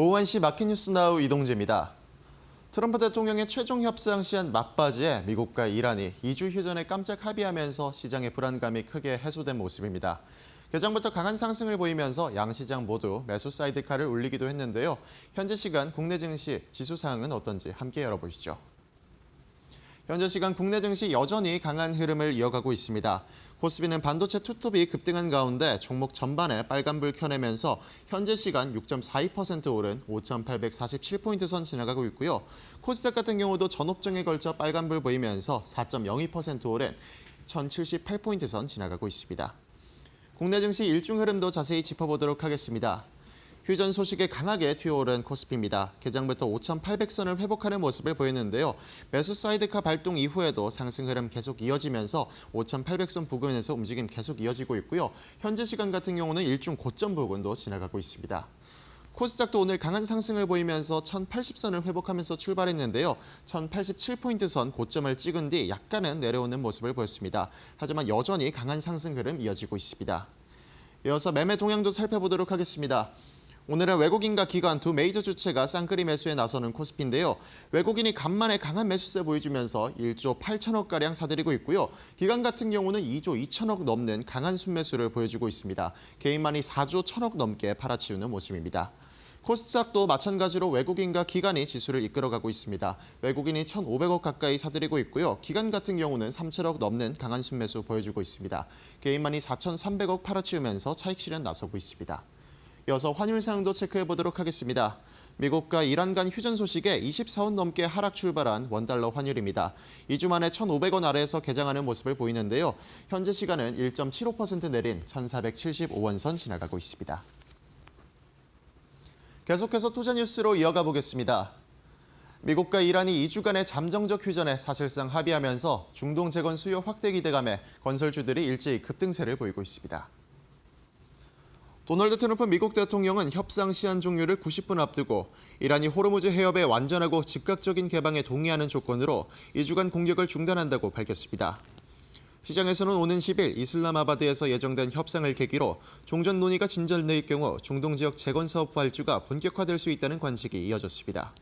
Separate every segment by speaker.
Speaker 1: 오후 1시 마켓뉴스나우 이동재입니다. 트럼프 대통령의 최종 협상 시한 막바지에 미국과 이란이 2주 휴전에 깜짝 합의하면서 시장의 불안감이 크게 해소된 모습입니다. 개장부터 강한 상승을 보이면서 양시장 모두 매수 사이드카를 울리기도 했는데요. 현재 시간 국내 증시 지수 상황은 어떤지 함께 열어보시죠. 현재 시간 국내 증시 여전히 강한 흐름을 이어가고 있습니다. 코스피는 반도체 투톱이 급등한 가운데 종목 전반에 빨간불 켜내면서 현재 시간 6.42% 오른 5,847포인트 선 지나가고 있고요. 코스닥 같은 경우도 전업종에 걸쳐 빨간불 보이면서 4.02% 오른 1,078포인트 선 지나가고 있습니다. 국내 증시 일중 흐름도 자세히 짚어보도록 하겠습니다. 휴전 소식에 강하게 튀어오른 코스피입니다. 개장부터 5,800선을 회복하는 모습을 보였는데요. 매수 사이드카 발동 이후에도 상승 흐름 계속 이어지면서 5,800선 부근에서 움직임 계속 이어지고 있고요. 현재 시간 같은 경우는 일중 고점 부근도 지나가고 있습니다. 코스닥도 오늘 강한 상승을 보이면서 1,080선을 회복하면서 출발했는데요. 1,087포인트 선 고점을 찍은 뒤 약간은 내려오는 모습을 보였습니다. 하지만 여전히 강한 상승 흐름 이어지고 있습니다. 이어서 매매 동향도 살펴보도록 하겠습니다. 오늘은 외국인과 기관 두 메이저 주체가 쌍끌이 매수에 나서는 코스피인데요. 외국인이 간만에 강한 매수세 보여주면서 1조 8천억가량 사들이고 있고요. 기관 같은 경우는 2조 2천억 넘는 강한 순매수를 보여주고 있습니다. 개인만이 4조 1천억 넘게 팔아치우는 모습입니다. 코스닥도 마찬가지로 외국인과 기관이 지수를 이끌어가고 있습니다. 외국인이 1,500억 가까이 사들이고 있고요. 기관 같은 경우는 3천억 넘는 강한 순매수 보여주고 있습니다. 개인만이 4,300억 팔아치우면서 차익 실현 나서고 있습니다. 이어서 환율 상황도 체크해 보도록 하겠습니다. 미국과 이란 간 휴전 소식에 24원 넘게 하락 출발한 원달러 환율입니다. 2주 만에 1,500원 아래에서 개장하는 모습을 보이는데요. 현재 시간은 1.75% 내린 1,475원 선 지나가고 있습니다. 계속해서 투자 뉴스로 이어가 보겠습니다. 미국과 이란이 2주간의 잠정적 휴전에 사실상 합의하면서 중동 재건 수요 확대 기대감에 건설주들이 일제히 급등세를 보이고 있습니다. 도널드 트럼프 미국 대통령은 협상 시한 종료를 90분 앞두고 이란이 호르무즈 해협의 완전하고 즉각적인 개방에 동의하는 조건으로 2주간 공격을 중단한다고 밝혔습니다. 시장에서는 오는 10일 이슬람아바드에서 예정된 협상을 계기로 종전 논의가 진전될 경우 중동 지역 재건 사업 발주가 본격화될 수 있다는 관측이 이어졌습니다.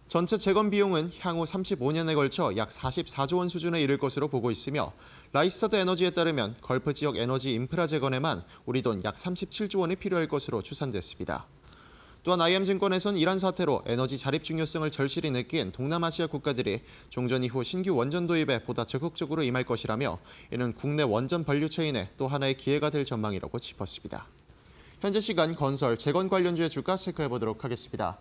Speaker 1: 전체 재건 비용은 향후 35년에 걸쳐 약 44조 원 수준에 이를 것으로 보고 있으며 라이스타드 에너지에 따르면 걸프 지역 에너지 인프라 재건에만 우리 돈 약 37조 원이 필요할 것으로 추산됐습니다. 또한 IM증권에선 이란 사태로 에너지 자립 중요성을 절실히 느낀 동남아시아 국가들이 종전 이후 신규 원전 도입에 보다 적극적으로 임할 것이라며 이는 국내 원전 분류 체인에 또 하나의 기회가 될 전망이라고 짚었습니다. 현재 시간 건설, 재건 관련주의 주가 체크해보도록 하겠습니다.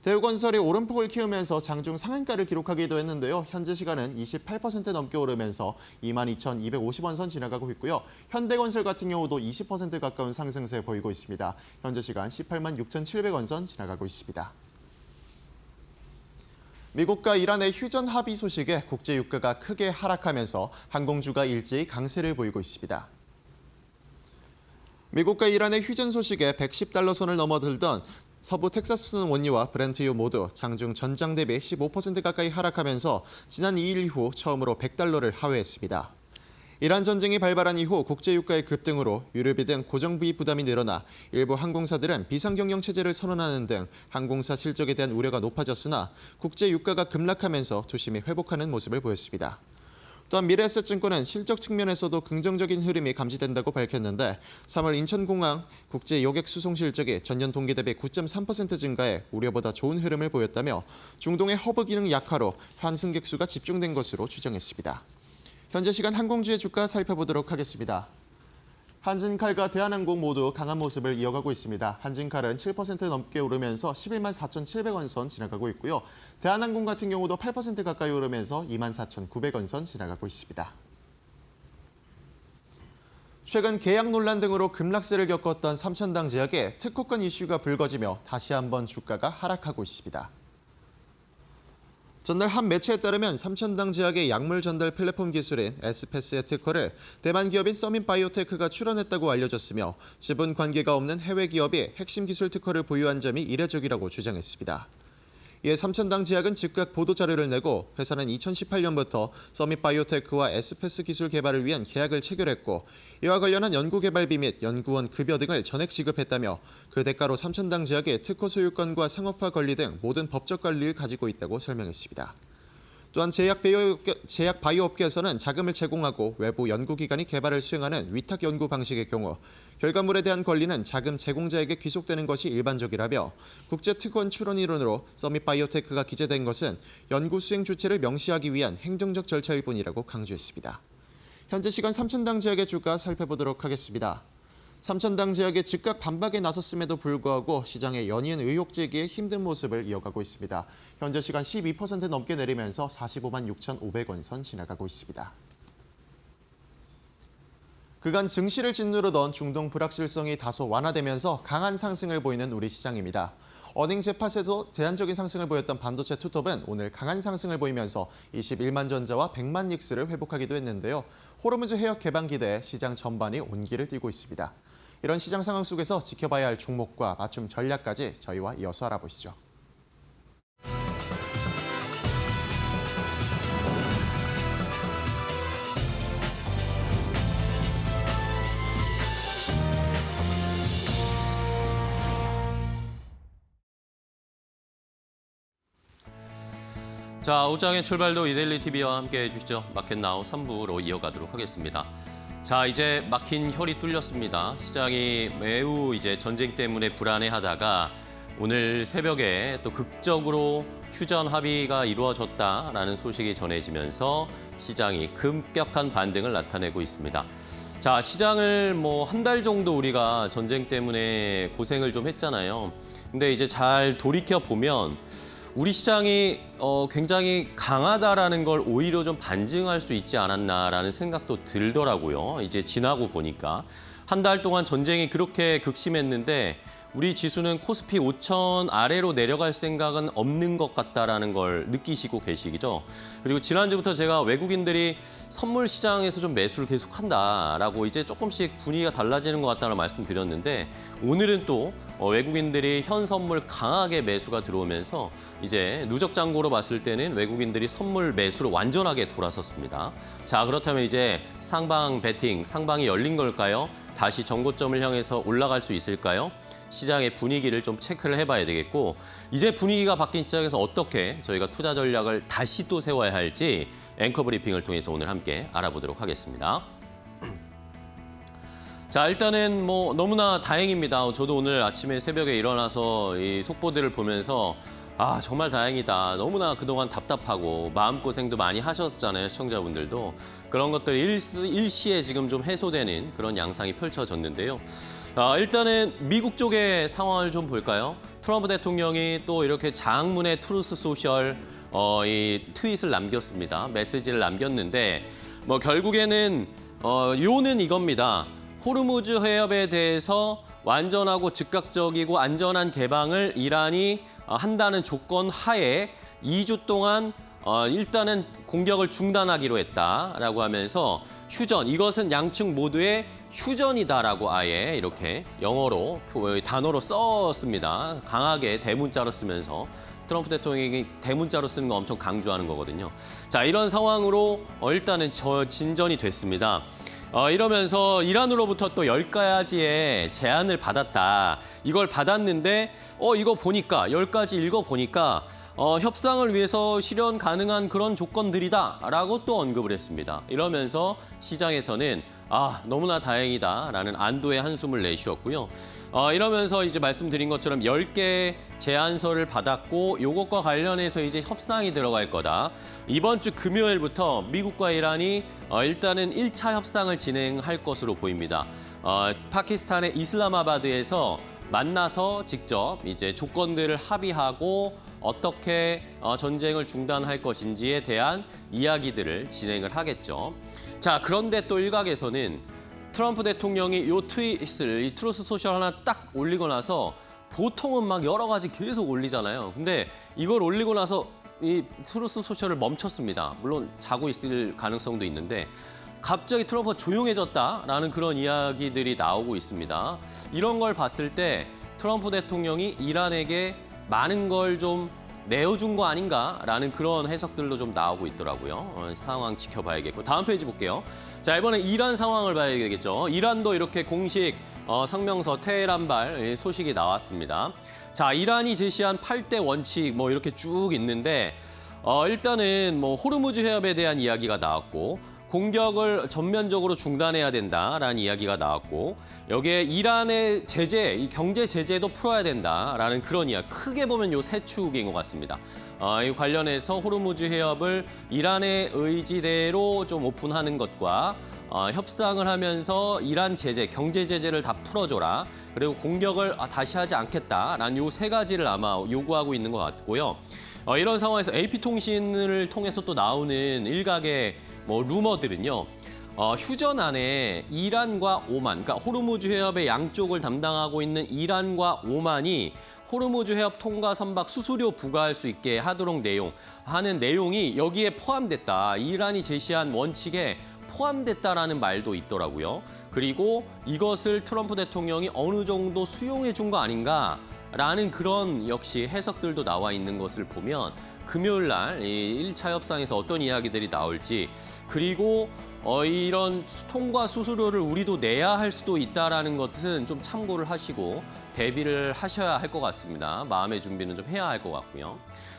Speaker 1: 대우건설이 오름폭을 키우면서 장중 상한가를 기록하기도 했는데요. 현재 시간은 28% 넘게 오르면서 22,250원 선 지나가고 있고요. 현대건설 같은 경우도 20% 가까운 상승세 보이고 있습니다. 현재 시간 18만 6,700원 선 지나가고 있습니다. 미국과 이란의 휴전 합의 소식에 국제 유가가 크게 하락하면서 항공주가 일제히 강세를 보이고 있습니다. 미국과 이란의 휴전 소식에 110달러 선을 넘어들던 서부 텍사스산 원유와 브렌트유 모두 장중 전장 대비 15% 가까이 하락하면서 지난 2일 이후 처음으로 100달러를 하회했습니다. 이란 전쟁이 발발한 이후 국제유가의 급등으로 유류비 등 고정비 부담이 늘어나 일부 항공사들은 비상경영 체제를 선언하는 등 항공사 실적에 대한 우려가 높아졌으나 국제유가가 급락하면서 투심이 회복하는 모습을 보였습니다. 또한 미래에셋증권은 실적 측면에서도 긍정적인 흐름이 감지된다고 밝혔는데 3월 인천공항 국제 여객 수송 실적이 전년 동기 대비 9.3% 증가해 우려보다 좋은 흐름을 보였다며 중동의 허브 기능 약화로 환승객 수가 집중된 것으로 추정했습니다. 현재 시간 항공주의 주가 살펴보도록 하겠습니다. 한진칼과 대한항공 모두 강한 모습을 이어가고 있습니다. 한진칼은 7% 넘게 오르면서 11만 4,700원 선 지나가고 있고요. 대한항공 같은 경우도 8% 가까이 오르면서 2만 4,900원 선 지나가고 있습니다. 최근 계약 논란 등으로 급락세를 겪었던 삼천당 제약에 특허권 이슈가 불거지며 다시 한번 주가가 하락하고 있습니다. 전날 한 매체에 따르면 삼천당 제약의 약물 전달 플랫폼 기술인 에스패스의 특허를 대만 기업인 서민바이오테크가 출원했다고 알려졌으며 지분 관계가 없는 해외 기업이 핵심 기술 특허를 보유한 점이 이례적이라고 주장했습니다. 이에 삼천당 제약은 즉각 보도자료를 내고 회사는 2018년부터 서밋바이오테크와 에스페스 기술 개발을 위한 계약을 체결했고 이와 관련한 연구개발비 및 연구원 급여 등을 전액 지급했다며 그 대가로 삼천당 제약의 특허 소유권과 상업화 권리 등 모든 법적 권리를 가지고 있다고 설명했습니다. 또한 제약 바이오 업계에서는 자금을 제공하고 외부 연구기관이 개발을 수행하는 위탁 연구 방식의 경우 결과물에 대한 권리는 자금 제공자에게 귀속되는 것이 일반적이라며 국제특권 출원 이론으로 서밋바이오테크가 기재된 것은 연구 수행 주체를 명시하기 위한 행정적 절차일 뿐이라고 강조했습니다. 현재 시간 삼천당 제약의 주가 살펴보도록 하겠습니다. 삼천당 제약이 즉각 반박에 나섰음에도 불구하고 시장의 연이은 의혹 제기에 힘든 모습을 이어가고 있습니다. 현재 시간 12% 넘게 내리면서 45만 6,500원 선 지나가고 있습니다. 그간 증시를 짓누르던 중동 불확실성이 다소 완화되면서 강한 상승을 보이는 우리 시장입니다. 어닝 재팟에서 제한적인 상승을 보였던 반도체 투톱은 오늘 강한 상승을 보이면서 21만 전자와 100만 닉스를 회복하기도 했는데요. 호르무즈 해역 개방 기대에 시장 전반이 온기를 띠고 있습니다. 이런 시장 상황 속에서 지켜봐야 할 종목과 맞춤 전략까지 저희와 이어서 알아보시죠.
Speaker 2: 자, 옷장의 출발도 이데일리 TV와 함께 해주시죠. 마켓나우 3부로 이어가도록 하겠습니다. 자, 이제 막힌 혈이 뚫렸습니다. 시장이 매우 이제 전쟁 때문에 불안해하다가 오늘 새벽에 또 극적으로 휴전 합의가 이루어졌다라는 소식이 전해지면서 시장이 급격한 반등을 나타내고 있습니다. 자, 시장을 뭐 한 달 정도 우리가 전쟁 때문에 고생을 좀 했잖아요. 근데 이제 잘 돌이켜 보면 우리 시장이 굉장히 강하다라는 걸 오히려 좀 반증할 수 있지 않았나라는 생각도 들더라고요. 이제 지나고 보니까 한 달 동안 전쟁이 그렇게 극심했는데 우리 지수는 코스피 5천 아래로 내려갈 생각은 없는 것 같다라는 걸 느끼시고 계시죠. 그리고 지난주부터 제가 외국인들이 선물 시장에서 좀 매수를 계속한다라고 이제 조금씩 분위기가 달라지는 것 같다는 말씀드렸는데 오늘은 또 외국인들이 현 선물 강하게 매수가 들어오면서 이제 누적 잔고로 봤을 때는 외국인들이 선물 매수로 완전하게 돌아섰습니다. 자, 그렇다면 이제 상방 배팅, 상방이 열린 걸까요? 다시 정고점을 향해서 올라갈 수 있을까요? 시장의 분위기를 좀 체크를 해봐야 되겠고 이제 분위기가 바뀐 시장에서 어떻게 저희가 투자 전략을 다시 또 세워야 할지 앵커 브리핑을 통해서 오늘 함께 알아보도록 하겠습니다. 자, 일단은 뭐 너무나 다행입니다. 저도 오늘 아침에 새벽에 일어나서 이 속보들을 보면서 정말 다행이다. 너무나 그동안 답답하고 마음고생도 많이 하셨잖아요, 시청자분들도. 그런 것들이 일시에 지금 좀 해소되는 그런 양상이 펼쳐졌는데요. 일단은 미국 쪽의 상황을 좀 볼까요? 트럼프 대통령이 또 이렇게 장문의 트루스 소셜 이 트윗을 남겼습니다. 메시지를 남겼는데 뭐 결국에는 요는 이겁니다. 호르무즈 해협에 대해서 완전하고 즉각적이고 안전한 개방을 이란이 한다는 조건 하에 2주 동안 일단은 공격을 중단하기로 했다라고 하면서 휴전, 이것은 양측 모두의 휴전이다라고 아예 이렇게 영어로 단어로 썼습니다. 강하게 대문자로 쓰면서 트럼프 대통령이 대문자로 쓰는 거 엄청 강조하는 거거든요. 자, 이런 상황으로 일단은 진전이 됐습니다. 이러면서 이란으로부터 또 10가지의 제안을 받았다. 이걸 받았는데 이거 보니까 10가지 읽어보니까 협상을 위해서 실현 가능한 그런 조건들이다라고 또 언급을 했습니다. 이러면서 시장에서는 너무나 다행이다라는 안도의 한숨을 내쉬었고요. 이러면서 이제 말씀드린 것처럼 10개 제안서를 받았고 이것과 관련해서 이제 협상이 들어갈 거다. 이번 주 금요일부터 미국과 이란이 일단은 1차 협상을 진행할 것으로 보입니다. 파키스탄의 이슬라마바드에서 만나서 직접 이제 조건들을 합의하고 어떻게 전쟁을 중단할 것인지에 대한 이야기들을 진행을 하겠죠. 자, 그런데 또 일각에서는 트럼프 대통령이 이 트윗을, 이 트루스 소셜 하나 딱 올리고 나서 보통은 막 여러 가지 계속 올리잖아요. 근데 이걸 올리고 나서 이 트루스 소셜을 멈췄습니다. 물론 자고 있을 가능성도 있는데 갑자기 트럼프가 조용해졌다라는 그런 이야기들이 나오고 있습니다. 이런 걸 봤을 때 트럼프 대통령이 이란에게 많은 걸 좀 내어준 거 아닌가라는 그런 해석들도 좀 나오고 있더라고요. 상황 지켜봐야겠고. 다음 페이지 볼게요. 자, 이번에 이란 상황을 봐야 되겠죠. 이란도 이렇게 공식 성명서 테헤란발 소식이 나왔습니다. 자, 이란이 제시한 8대 원칙 뭐 이렇게 쭉 있는데 일단은 뭐 호르무즈 해협에 대한 이야기가 나왔고 공격을 전면적으로 중단해야 된다라는 이야기가 나왔고 여기에 이란의 제재, 이 경제 제재도 풀어야 된다라는 그런 이야기. 크게 보면 요 세 축인 것 같습니다. 이 관련해서 호르무즈 해협을 이란의 의지대로 좀 오픈하는 것과 협상을 하면서 이란 제재, 경제 제재를 다 풀어줘라. 그리고 공격을 다시 하지 않겠다라는 요 세 가지를 아마 요구하고 있는 것 같고요. 이런 상황에서 AP통신을 통해서 또 나오는 일각의 뭐 루머들은요. 휴전 안에 이란과 오만, 그러니까 호르무즈 해협의 양쪽을 담당하고 있는 이란과 오만이 호르무즈 해협 통과 선박 수수료 부과할 수 있게 하도록 하는 내용이 여기에 포함됐다. 이란이 제시한 원칙에 포함됐다라는 말도 있더라고요. 그리고 이것을 트럼프 대통령이 어느 정도 수용해 준 거 아닌가라는 그런 역시 해석들도 나와 있는 것을 보면 금요일 날 이 1차 협상에서 어떤 이야기들이 나올지 그리고 이런 통과 수수료를 우리도 내야 할 수도 있다라는 것은 좀 참고를 하시고 대비를 하셔야 할 것 같습니다. 마음의 준비는 좀 해야 할 것 같고요.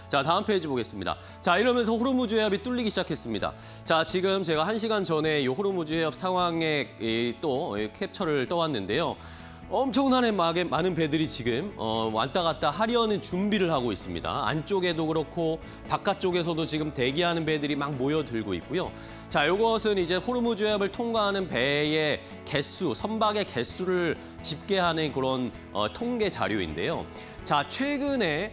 Speaker 2: 자, 다음 페이지 보겠습니다. 자, 이러면서 호르무즈 해협이 뚫리기 시작했습니다. 자, 지금 제가 1시간 전에 이 호르무즈 해협 상황에 또 캡처를 떠왔는데요. 엄청나게 많은 배들이 지금 왔다 갔다 하려는 준비를 하고 있습니다. 안쪽에도 그렇고 바깥쪽에서도 지금 대기하는 배들이 막 모여들고 있고요. 자, 이것은 이제 호르무즈 해협을 통과하는 배의 개수, 선박의 개수를 집계하는 그런 통계 자료인데요. 자, 최근에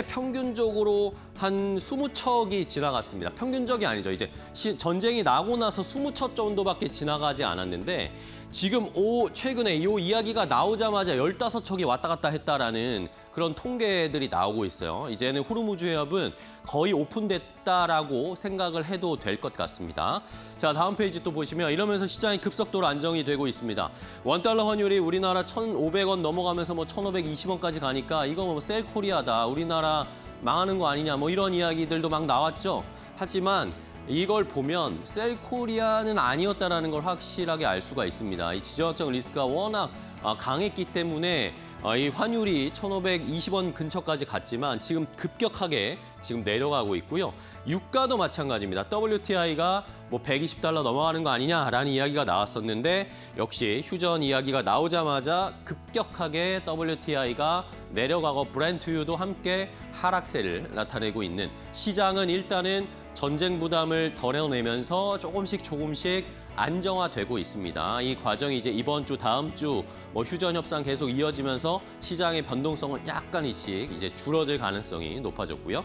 Speaker 2: 평균적으로 한 20척이 지나갔습니다. 평균적이 아니죠. 이제 전쟁이 나고 나서 20척 정도밖에 지나가지 않았는데 지금 최근에 이 이야기가 나오자마자 15척이 왔다 갔다 했다라는 그런 통계들이 나오고 있어요. 이제는 호르무즈 해협은 거의 오픈됐다라고 생각을 해도 될 것 같습니다. 자, 다음 페이지 또 보시면 이러면서 시장이 급속도로 안정이 되고 있습니다. 원달러 환율이 우리나라 1,500원 넘어가면서 뭐 1,520원까지 가니까 이거 뭐 셀코리아다. 우리나라 망하는 거 아니냐 뭐 이런 이야기들도 막 나왔죠. 하지만 이걸 보면 셀코리아는 아니었다라는 걸 확실하게 알 수가 있습니다. 이 지정학적 리스크가 워낙 강했기 때문에 이 환율이 1,520원 근처까지 갔지만 지금 급격하게 지금 내려가고 있고요. 유가도 마찬가지입니다. WTI가 뭐 120달러 넘어가는 거 아니냐라는 이야기가 나왔었는데 역시 휴전 이야기가 나오자마자 급격하게 WTI가 내려가고 브렌트유도 함께 하락세를 나타내고 있는 시장은 일단은 전쟁 부담을 덜어내면서 조금씩 안정화되고 있습니다. 이 과정이 이제 이번 주, 다음 주 뭐 휴전 협상 계속 이어지면서 시장의 변동성은 약간씩 이제 줄어들 가능성이 높아졌고요.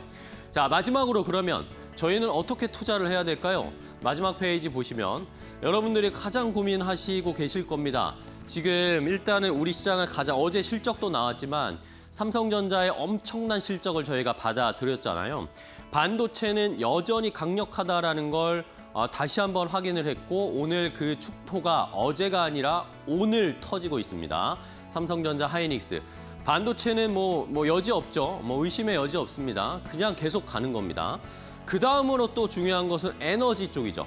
Speaker 2: 자, 마지막으로 그러면 저희는 어떻게 투자를 해야 될까요? 마지막 페이지 보시면 여러분들이 가장 고민하시고 계실 겁니다. 지금 일단은 우리 시장을 어제 실적도 나왔지만 삼성전자의 엄청난 실적을 저희가 받아들였잖아요. 반도체는 여전히 강력하다라는 걸 다시 한번 확인을 했고 오늘 그 축포가 어제가 아니라 오늘 터지고 있습니다. 삼성전자, 하이닉스. 반도체는 뭐 여지 없죠. 뭐 의심의 여지 없습니다. 그냥 계속 가는 겁니다. 그 다음으로 또 중요한 것은 에너지 쪽이죠.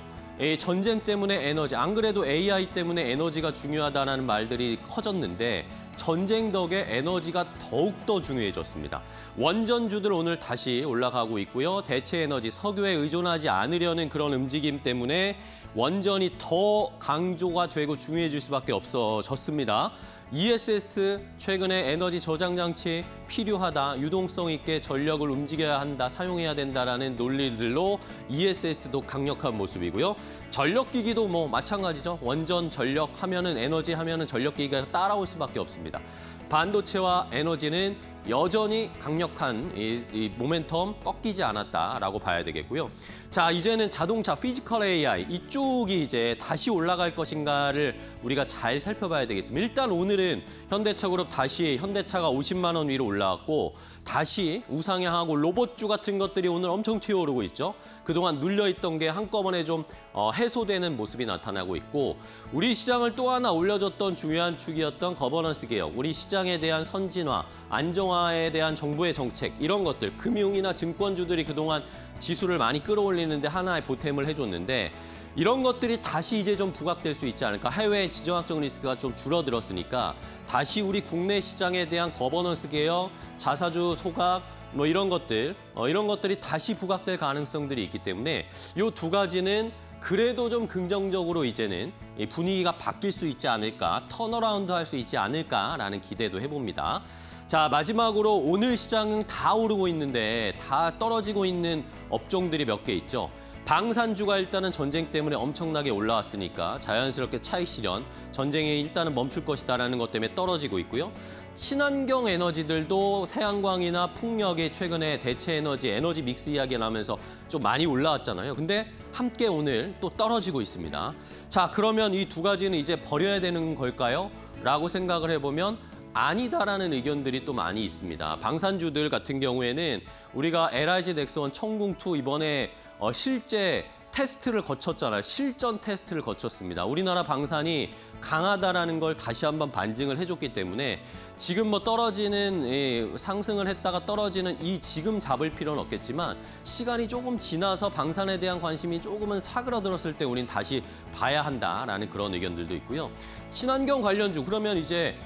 Speaker 2: 전쟁 때문에 에너지, 안 그래도 AI 때문에 에너지가 중요하다는 말들이 커졌는데 전쟁 덕에 에너지가 더욱더 중요해졌습니다. 원전주들 오늘 다시 올라가고 있고요. 대체 에너지, 석유에 의존하지 않으려는 그런 움직임 때문에 원전이 더 강조가 되고 중요해질 수밖에 없어졌습니다. ESS 최근에 에너지 저장 장치 필요하다, 유동성 있게 전력을 움직여야 한다, 사용해야 된다라는 논리들로 ESS도 강력한 모습이고요. 전력기기도 뭐 마찬가지죠. 원전 전력 하면은 에너지 하면은 전력기기가 따라올 수밖에 없습니다. 반도체와 에너지는 여전히 강력한 이 모멘텀 꺾이지 않았다라고 봐야 되겠고요. 자, 이제는 자동차 피지컬 AI 이쪽이 이제 다시 올라갈 것인가를 우리가 잘 살펴봐야 되겠습니다. 일단 오늘은 현대차그룹 다시 현대차가 50만 원 위로 올라왔고 다시 우상향하고 로봇주 같은 것들이 오늘 엄청 튀어오르고 있죠. 그동안 눌려있던 게 한꺼번에 좀 해소되는 모습이 나타나고 있고 우리 시장을 또 하나 올려줬던 중요한 축이었던 거버넌스 개혁, 우리 시장에 대한 선진화, 안정화에 대한 정부의 정책 이런 것들, 금융이나 증권주들이 그동안 지수를 많이 끌어올리는데 하나의 보탬을 해줬는데 이런 것들이 다시 이제 좀 부각될 수 있지 않을까. 해외 지정학적 리스크가 좀 줄어들었으니까 다시 우리 국내 시장에 대한 거버넌스 개혁, 자사주 소각 뭐 이런 것들이 다시 부각될 가능성들이 있기 때문에 이 두 가지는 그래도 좀 긍정적으로 이제는 이 분위기가 바뀔 수 있지 않을까, 턴어라운드 할 수 있지 않을까라는 기대도 해봅니다. 자, 마지막으로 오늘 시장은 다 오르고 있는데 다 떨어지고 있는 업종들이 몇 개 있죠. 방산주가 일단은 전쟁 때문에 엄청나게 올라왔으니까 자연스럽게 차익 실현, 전쟁이 일단은 멈출 것이다라는 것 때문에 떨어지고 있고요. 친환경 에너지들도 태양광이나 풍력이 최근에 대체 에너지 믹스 이야기가 나면서 좀 많이 올라왔잖아요. 근데 함께 오늘 또 떨어지고 있습니다. 자, 그러면 이 두 가지는 이제 버려야 되는 걸까요? 라고 생각을 해보면 아니다라는 의견들이 또 많이 있습니다. 방산주들 같은 경우에는 우리가 LIG 넥스원 청궁2 이번에 실제 테스트를 거쳤잖아요. 실전 테스트를 거쳤습니다. 우리나라 방산이 강하다라는 걸 다시 한번 반증을 해줬기 때문에 지금 뭐 떨어지는 상승을 했다가 떨어지는 이 지금 잡을 필요는 없겠지만 시간이 조금 지나서 방산에 대한 관심이 조금은 사그러들었을 때 우린 다시 봐야 한다라는 그런 의견들도 있고요. 친환경 관련주 그러면 이제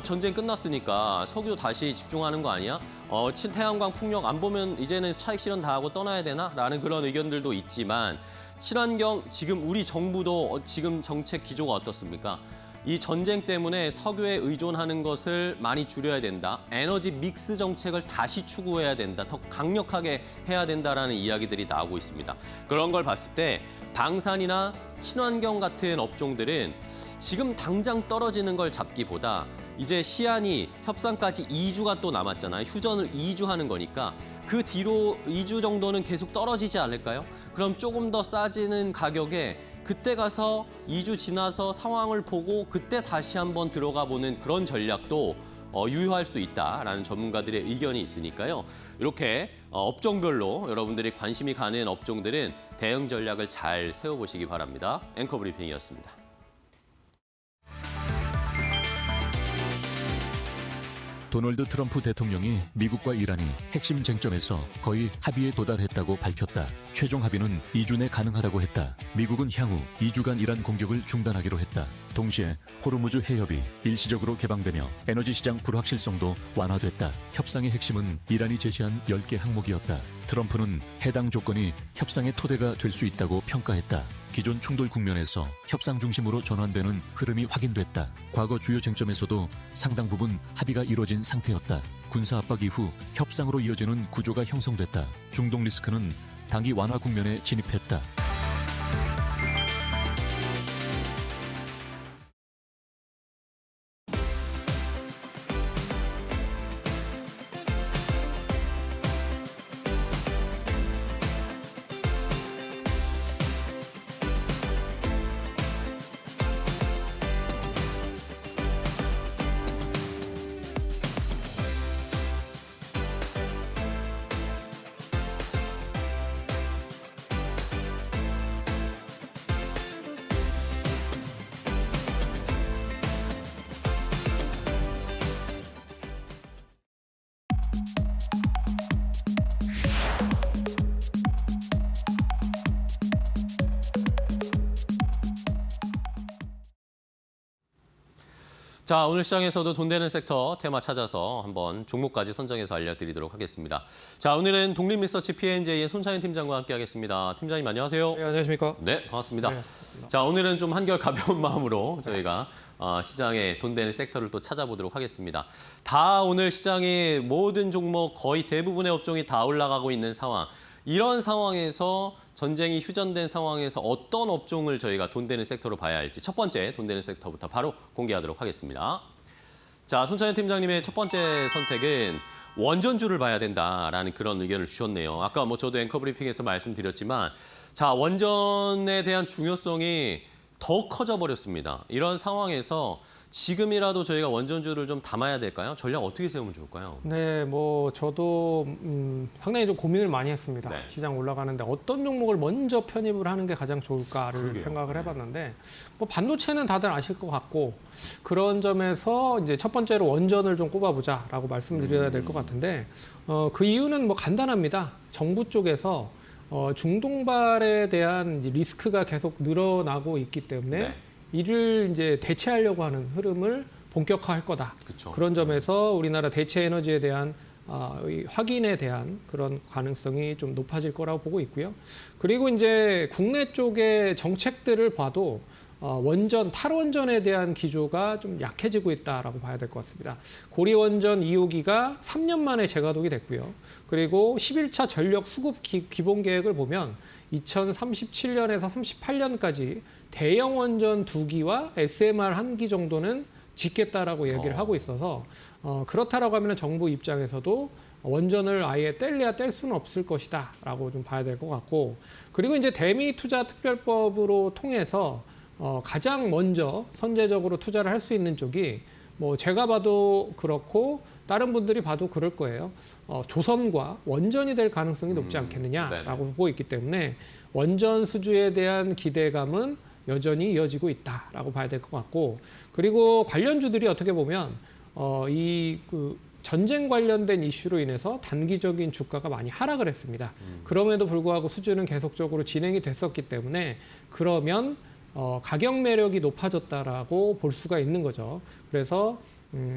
Speaker 2: 전쟁 끝났으니까 석유 다시 집중하는 거 아니야? 태양광 풍력 안 보면 이제는 차익 실현 다 하고 떠나야 되나라는 그런 의견들도 있지만 친환경 지금 우리 정부도 지금 정책 기조가 어떻습니까? 이 전쟁 때문에 석유에 의존하는 것을 많이 줄여야 된다. 에너지 믹스 정책을 다시 추구해야 된다. 더 강력하게 해야 된다라는 이야기들이 나오고 있습니다. 그런 걸 봤을 때 방산이나 친환경 같은 업종들은 지금 당장 떨어지는 걸 잡기보다 이제 시한이 협상까지 2주가 또 남았잖아요. 휴전을 2주 하는 거니까 그 뒤로 2주 정도는 계속 떨어지지 않을까요? 그럼 조금 더 싸지는 가격에 그때 가서 2주 지나서 상황을 보고 그때 다시 한번 들어가 보는 그런 전략도 유효할 수 있다라는 전문가들의 의견이 있으니까요. 이렇게 업종별로 여러분들이 관심이 가는 업종들은 대응 전략을 잘 세워보시기 바랍니다. 앵커 브리핑이었습니다.
Speaker 3: 도널드 트럼프 대통령이 미국과 이란이 핵심 쟁점에서 거의 합의에 도달했다고 밝혔다. 최종 합의는 2주 내 가능하다고 했다. 미국은 향후 2주간 이란 공격을 중단하기로 했다. 동시에 호르무즈 해협이 일시적으로 개방되며 에너지 시장 불확실성도 완화됐다. 협상의 핵심은 이란이 제시한 10개 항목이었다. 트럼프는 해당 조건이 협상의 토대가 될 수 있다고 평가했다. 기존 충돌 국면에서 협상 중심으로 전환되는 흐름이 확인됐다. 과거 주요 쟁점에서도 상당 부분 합의가 이뤄진 상태였다. 군사 압박 이후 협상으로 이어지는 구조가 형성됐다. 중동 리스크는 단기 완화 국면에 진입했다.
Speaker 2: 자, 오늘 시장에서도 돈 되는 섹터 테마 찾아서 한번 종목까지 선정해서 알려드리도록 하겠습니다. 자, 오늘은 독립리서치 P&J의 손차인 팀장과 함께하겠습니다. 팀장님 안녕하세요.
Speaker 4: 네, 안녕하십니까?
Speaker 2: 네, 반갑습니다.
Speaker 4: 네.
Speaker 2: 자, 오늘은 좀 한결 가벼운 마음으로 저희가 시장에 돈 되는 섹터를 또 찾아보도록 하겠습니다. 다 오늘 시장의 모든 종목 거의 대부분의 업종이 다 올라가고 있는 상황. 이런 상황에서 전쟁이 휴전된 상황에서 어떤 업종을 저희가 돈 되는 섹터로 봐야 할지 첫 번째 돈 되는 섹터부터 바로 공개하도록 하겠습니다. 자, 손찬현 팀장님의 첫 번째 선택은 원전주를 봐야 된다라는 그런 의견을 주셨네요. 아까 뭐 저도 앵커 브리핑에서 말씀드렸지만 자, 원전에 대한 중요성이 더 커져 버렸습니다. 이런 상황에서 지금이라도 저희가 원전주를 좀 담아야 될까요? 전략 어떻게 세우면 좋을까요?
Speaker 4: 네, 뭐 저도 상당히 좀 고민을 많이 했습니다.
Speaker 2: 네.
Speaker 4: 시장 올라가는데 어떤 종목을 먼저 편입을 하는 게 가장 좋을까를
Speaker 2: 그러게요.
Speaker 4: 생각을 해봤는데 뭐 반도체는 다들 아실 것 같고 그런 점에서 이제 첫 번째로 원전을 좀 꼽아보자라고 말씀드려야 될 것 같은데 그 이유는 뭐 간단합니다. 정부 쪽에서 중동발에 대한 리스크가 계속 늘어나고 있기 때문에
Speaker 2: 네.
Speaker 4: 이를 이제 대체하려고 하는 흐름을 본격화할 거다.
Speaker 2: 그쵸.
Speaker 4: 그런 점에서 우리나라 대체 에너지에 대한 이 확인에 대한 그런 가능성이 좀 높아질 거라고 보고 있고요. 그리고 이제 국내 쪽의 정책들을 봐도 원전, 탈원전에 대한 기조가 좀 약해지고 있다라고 봐야 될 것 같습니다. 고리원전 2호기가 3년 만에 재가동이 됐고요. 그리고 11차 전력 수급 기본 계획을 보면 2037년에서 38년까지 대형 원전 2기와 SMR 1기 정도는 짓겠다라고 얘기를 하고 있어서 그렇다라고 하면 정부 입장에서도 원전을 아예 뗄래야 뗄 수는 없을 것이다라고 좀 봐야 될 것 같고 그리고 이제 대미 투자 특별법으로 통해서 가장 먼저 선제적으로 투자를 할 수 있는 쪽이 뭐 제가 봐도 그렇고 다른 분들이 봐도 그럴 거예요. 조선과 원전이 될 가능성이 높지 않겠느냐라고 보고 있기 때문에 원전 수주에 대한 기대감은 여전히 이어지고 있다라고 봐야 될 것 같고 그리고 관련주들이 어떻게 보면 전쟁 관련된 이슈로 인해서 단기적인 주가가 많이 하락을 했습니다. 그럼에도 불구하고 수주는 계속적으로 진행이 됐었기 때문에 그러면 가격 매력이 높아졌다라고 볼 수가 있는 거죠. 그래서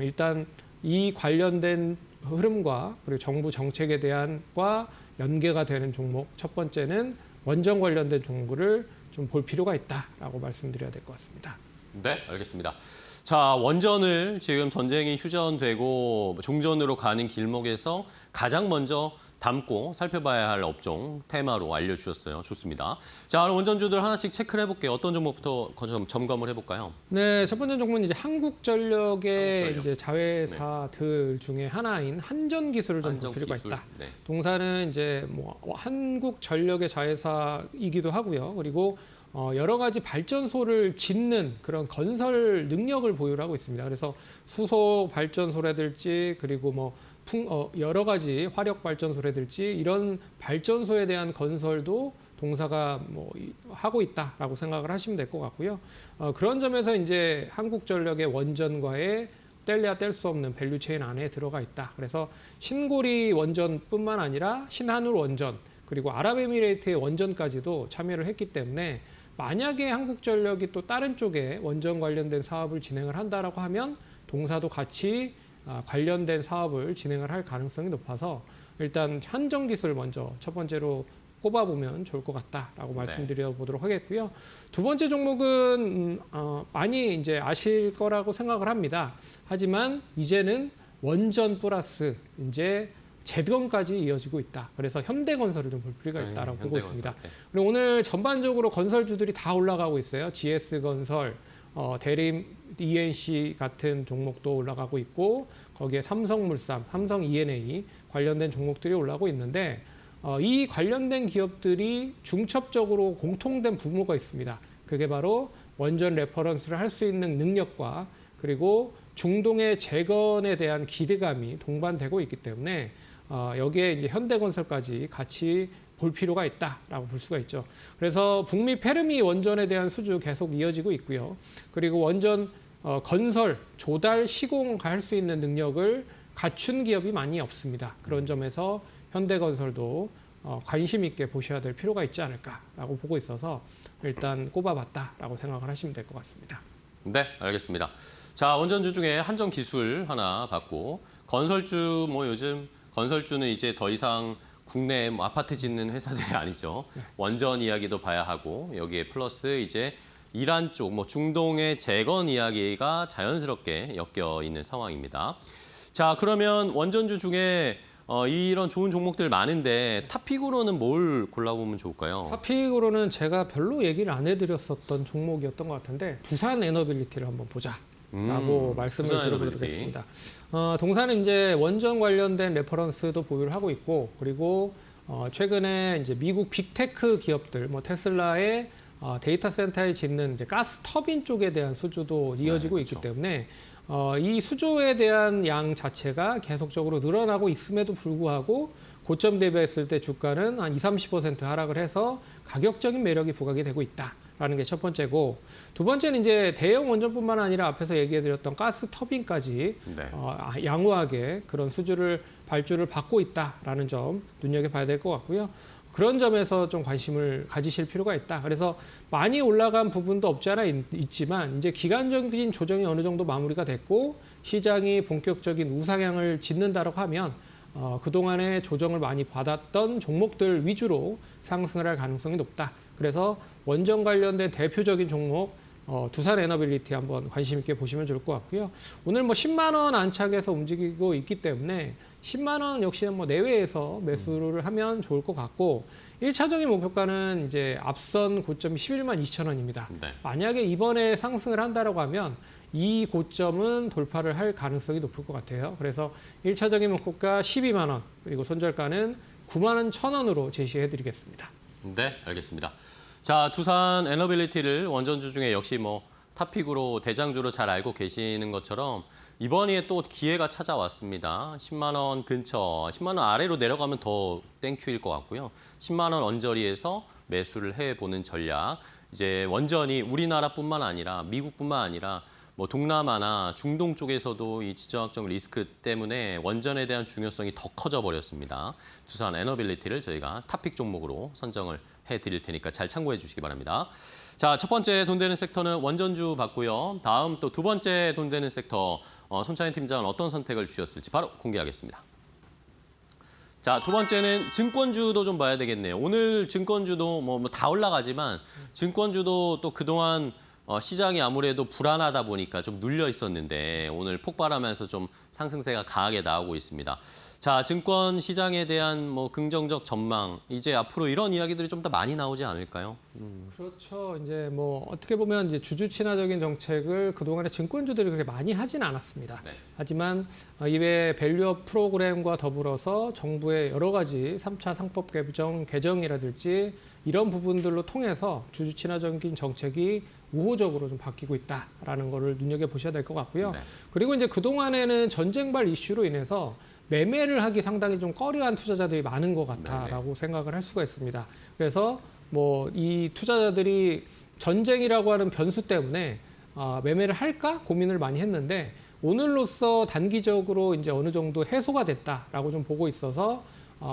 Speaker 4: 일단 이 관련된 흐름과 그리고 정부 정책에 대한과 연계가 되는 종목 첫 번째는 원전 관련된 종목을 좀 볼 필요가 있다라고 말씀드려야 될 것 같습니다.
Speaker 2: 네, 알겠습니다. 자, 원전을 지금 전쟁이 휴전되고 종전으로 가는 길목에서 가장 먼저 담고 살펴봐야 할 업종 테마로 알려주셨어요. 좋습니다. 자, 그럼 원전주들 하나씩 체크를 해볼게요. 어떤 종목부터 점검을 해볼까요?
Speaker 4: 네, 첫 번째 종목은 이제 한국전력의
Speaker 2: 한국전력.
Speaker 4: 이제 자회사들 중에 하나인 한전기술을 좀 볼 필요가
Speaker 2: 한전기술.
Speaker 4: 있다.
Speaker 2: 네.
Speaker 4: 동사는 이제 뭐 한국전력의 자회사이기도 하고요. 그리고 여러 가지 발전소를 짓는 그런 건설 능력을 보유하고 있습니다. 그래서 수소 발전소라든지 그리고 뭐 여러 가지 화력 발전소라든지 이런 발전소에 대한 건설도 동사가 하고 있다라고 생각을 하시면 될 것 같고요. 그런 점에서 이제 한국전력의 원전과의 뗄래야 뗄 수 없는 밸류체인 안에 들어가 있다. 그래서 신고리 원전뿐만 아니라 신한울 원전 그리고 아랍에미레이트의 원전까지도 참여를 했기 때문에 만약에 한국전력이 또 다른 쪽에 원전 관련된 사업을 진행을 한다라고 하면 동사도 같이 관련된 사업을 진행을 할 가능성이 높아서 일단 한전기술 먼저 첫 번째로 꼽아보면 좋을 것 같다라고 말씀드려 보도록 하겠고요. 두 번째 종목은 많이 이제 아실 거라고 생각을 합니다. 하지만 이제는 원전 플러스 이제 재건까지 이어지고 있다. 그래서 현대건설을 좀 볼 필요가 있다라고 보고 있습니다. 그리고 오늘 전반적으로 건설주들이 다 올라가고 있어요. GS건설, 대림 ENC 같은 종목도 올라가고 있고 거기에 삼성물산, 삼성 E&A 관련된 종목들이 올라가고 있는데 이 관련된 기업들이 중첩적으로 공통된 부모가 있습니다. 그게 바로 원전 레퍼런스를 할 수 있는 능력과 그리고 중동의 재건에 대한 기대감이 동반되고 있기 때문에 여기에 이제 현대건설까지 같이 볼 필요가 있다라고 볼 수가 있죠. 그래서 북미 페르미 원전에 대한 수주 계속 이어지고 있고요. 그리고 원전 건설, 조달, 시공할 수 있는 능력을 갖춘 기업이 많이 없습니다. 그런 점에서 현대건설도 관심 있게 보셔야 될 필요가 있지 않을까라고 보고 있어서 일단 꼽아봤다라고 생각을 하시면 될 것 같습니다.
Speaker 2: 네, 알겠습니다. 자, 원전주 중에 한전기술 하나 봤고 건설주 요즘 건설주는 이제 더 이상 국내 아파트 짓는 회사들이 아니죠. 원전 이야기도 봐야 하고 여기에 플러스 이제 이란 쪽 중동의 재건 이야기가 자연스럽게 엮여 있는 상황입니다. 자, 그러면 원전주 중에 이런 좋은 종목들 많은데 탑픽으로는 뭘 골라보면 좋을까요?
Speaker 4: 탑픽으로는 제가 별로 얘기를 안 해드렸었던 종목이었던 것 같은데 두산 에너빌리티를 한번 보자. 말씀을
Speaker 2: 두산
Speaker 4: 드려보겠습니다. 동사는 이제 원전 관련된 레퍼런스도 보유를 하고 있고, 그리고 최근에 이제 미국 빅테크 기업들, 뭐 테슬라의 데이터 센터에 짓는 이제 가스 터빈 쪽에 대한 수주도 이어지고
Speaker 2: 네,
Speaker 4: 있기
Speaker 2: 그렇죠.
Speaker 4: 때문에 이 수주에 대한 양 자체가 계속적으로 늘어나고 있음에도 불구하고 고점 대비했을 때 주가는 한 20-30% 하락을 해서 가격적인 매력이 부각이 되고 있다라는 게 첫 번째고, 두 번째는 이제 대형 원전뿐만 아니라 앞에서 얘기해드렸던 가스 터빈까지
Speaker 2: 네.
Speaker 4: 양호하게 그런 수주를 발주를 받고 있다라는 점 눈여겨봐야 될 것 같고요. 그런 점에서 좀 관심을 가지실 필요가 있다. 그래서 많이 올라간 부분도 없지 않아 있지만 이제 기간적인 조정이 어느 정도 마무리가 됐고 시장이 본격적인 우상향을 짓는다고 하면 그동안에 조정을 많이 받았던 종목들 위주로 상승을 할 가능성이 높다. 그래서 원전 관련된 대표적인 종목 두산 에너빌리티 한번 관심 있게 보시면 좋을 것 같고요. 오늘 뭐 10만 원 안착해서 움직이고 있기 때문에 10만 원 역시는 뭐 내외에서 매수를 하면 좋을 것 같고 1차적인 목표가는 이제 앞선 고점이 11만 2천 원입니다.
Speaker 2: 네.
Speaker 4: 만약에 이번에 상승을 한다라고 하면 이 고점은 돌파를 할 가능성이 높을 것 같아요. 그래서 1차적인 목표가 12만 원, 그리고 손절가는 9만 원 1천 원으로 제시해 드리겠습니다.
Speaker 2: 네, 알겠습니다. 자, 두산 에너빌리티를 원전주 중에 역시 뭐 탑픽으로 대장주로 잘 알고 계시는 것처럼 이번에 또 기회가 찾아왔습니다. 10만 원 근처, 10만 원 아래로 내려가면 더 땡큐일 것 같고요. 10만 원 언저리에서 매수를 해보는 전략. 이제 원전이 우리나라뿐만 아니라 미국뿐만 아니라 뭐 동남아나 중동 쪽에서도 이 지정학적 리스크 때문에 원전에 대한 중요성이 더 커져 버렸습니다. 두산 에너빌리티를 저희가 탑픽 종목으로 선정을 해드릴 테니까 잘 참고해 주시기 바랍니다. 자, 첫 번째 돈 되는 섹터는 원전주 봤고요. 다음 또 두 번째 돈 되는 섹터 손창현 팀장은 어떤 선택을 주셨을지 바로 공개하겠습니다. 자, 두 번째는 증권주도 좀 봐야 되겠네요. 오늘 증권주도 뭐 다 올라가지만 증권주도 또 그동안 시장이 아무래도 불안하다 보니까 좀 눌려 있었는데 오늘 폭발하면서 좀 상승세가 강하게 나오고 있습니다. 자, 증권 시장에 대한 뭐 긍정적 전망, 이제 앞으로 이런 이야기들이 좀 더 많이 나오지 않을까요?
Speaker 4: 그렇죠. 이제 뭐 어떻게 보면 이제 주주 친화적인 정책을 그동안에 증권주들이 그렇게 많이 하진 않았습니다.
Speaker 2: 네.
Speaker 4: 하지만 이외에 밸류업 프로그램과 더불어서 정부의 여러 가지 3차 상법 개정이라든지 이런 부분들로 통해서 주주 친화적인 정책이 우호적으로 좀 바뀌고 있다라는 거를 눈여겨보셔야 될 것 같고요.
Speaker 2: 네.
Speaker 4: 그리고 이제 그동안에는 전쟁발 이슈로 인해서 매매를 하기 상당히 좀 꺼려한 투자자들이 많은 것 같다라고 생각을 할 수가 있습니다. 그래서 뭐 이 투자자들이 전쟁이라고 하는 변수 때문에 매매를 할까 고민을 많이 했는데 오늘로써 단기적으로 이제 어느 정도 해소가 됐다라고 좀 보고 있어서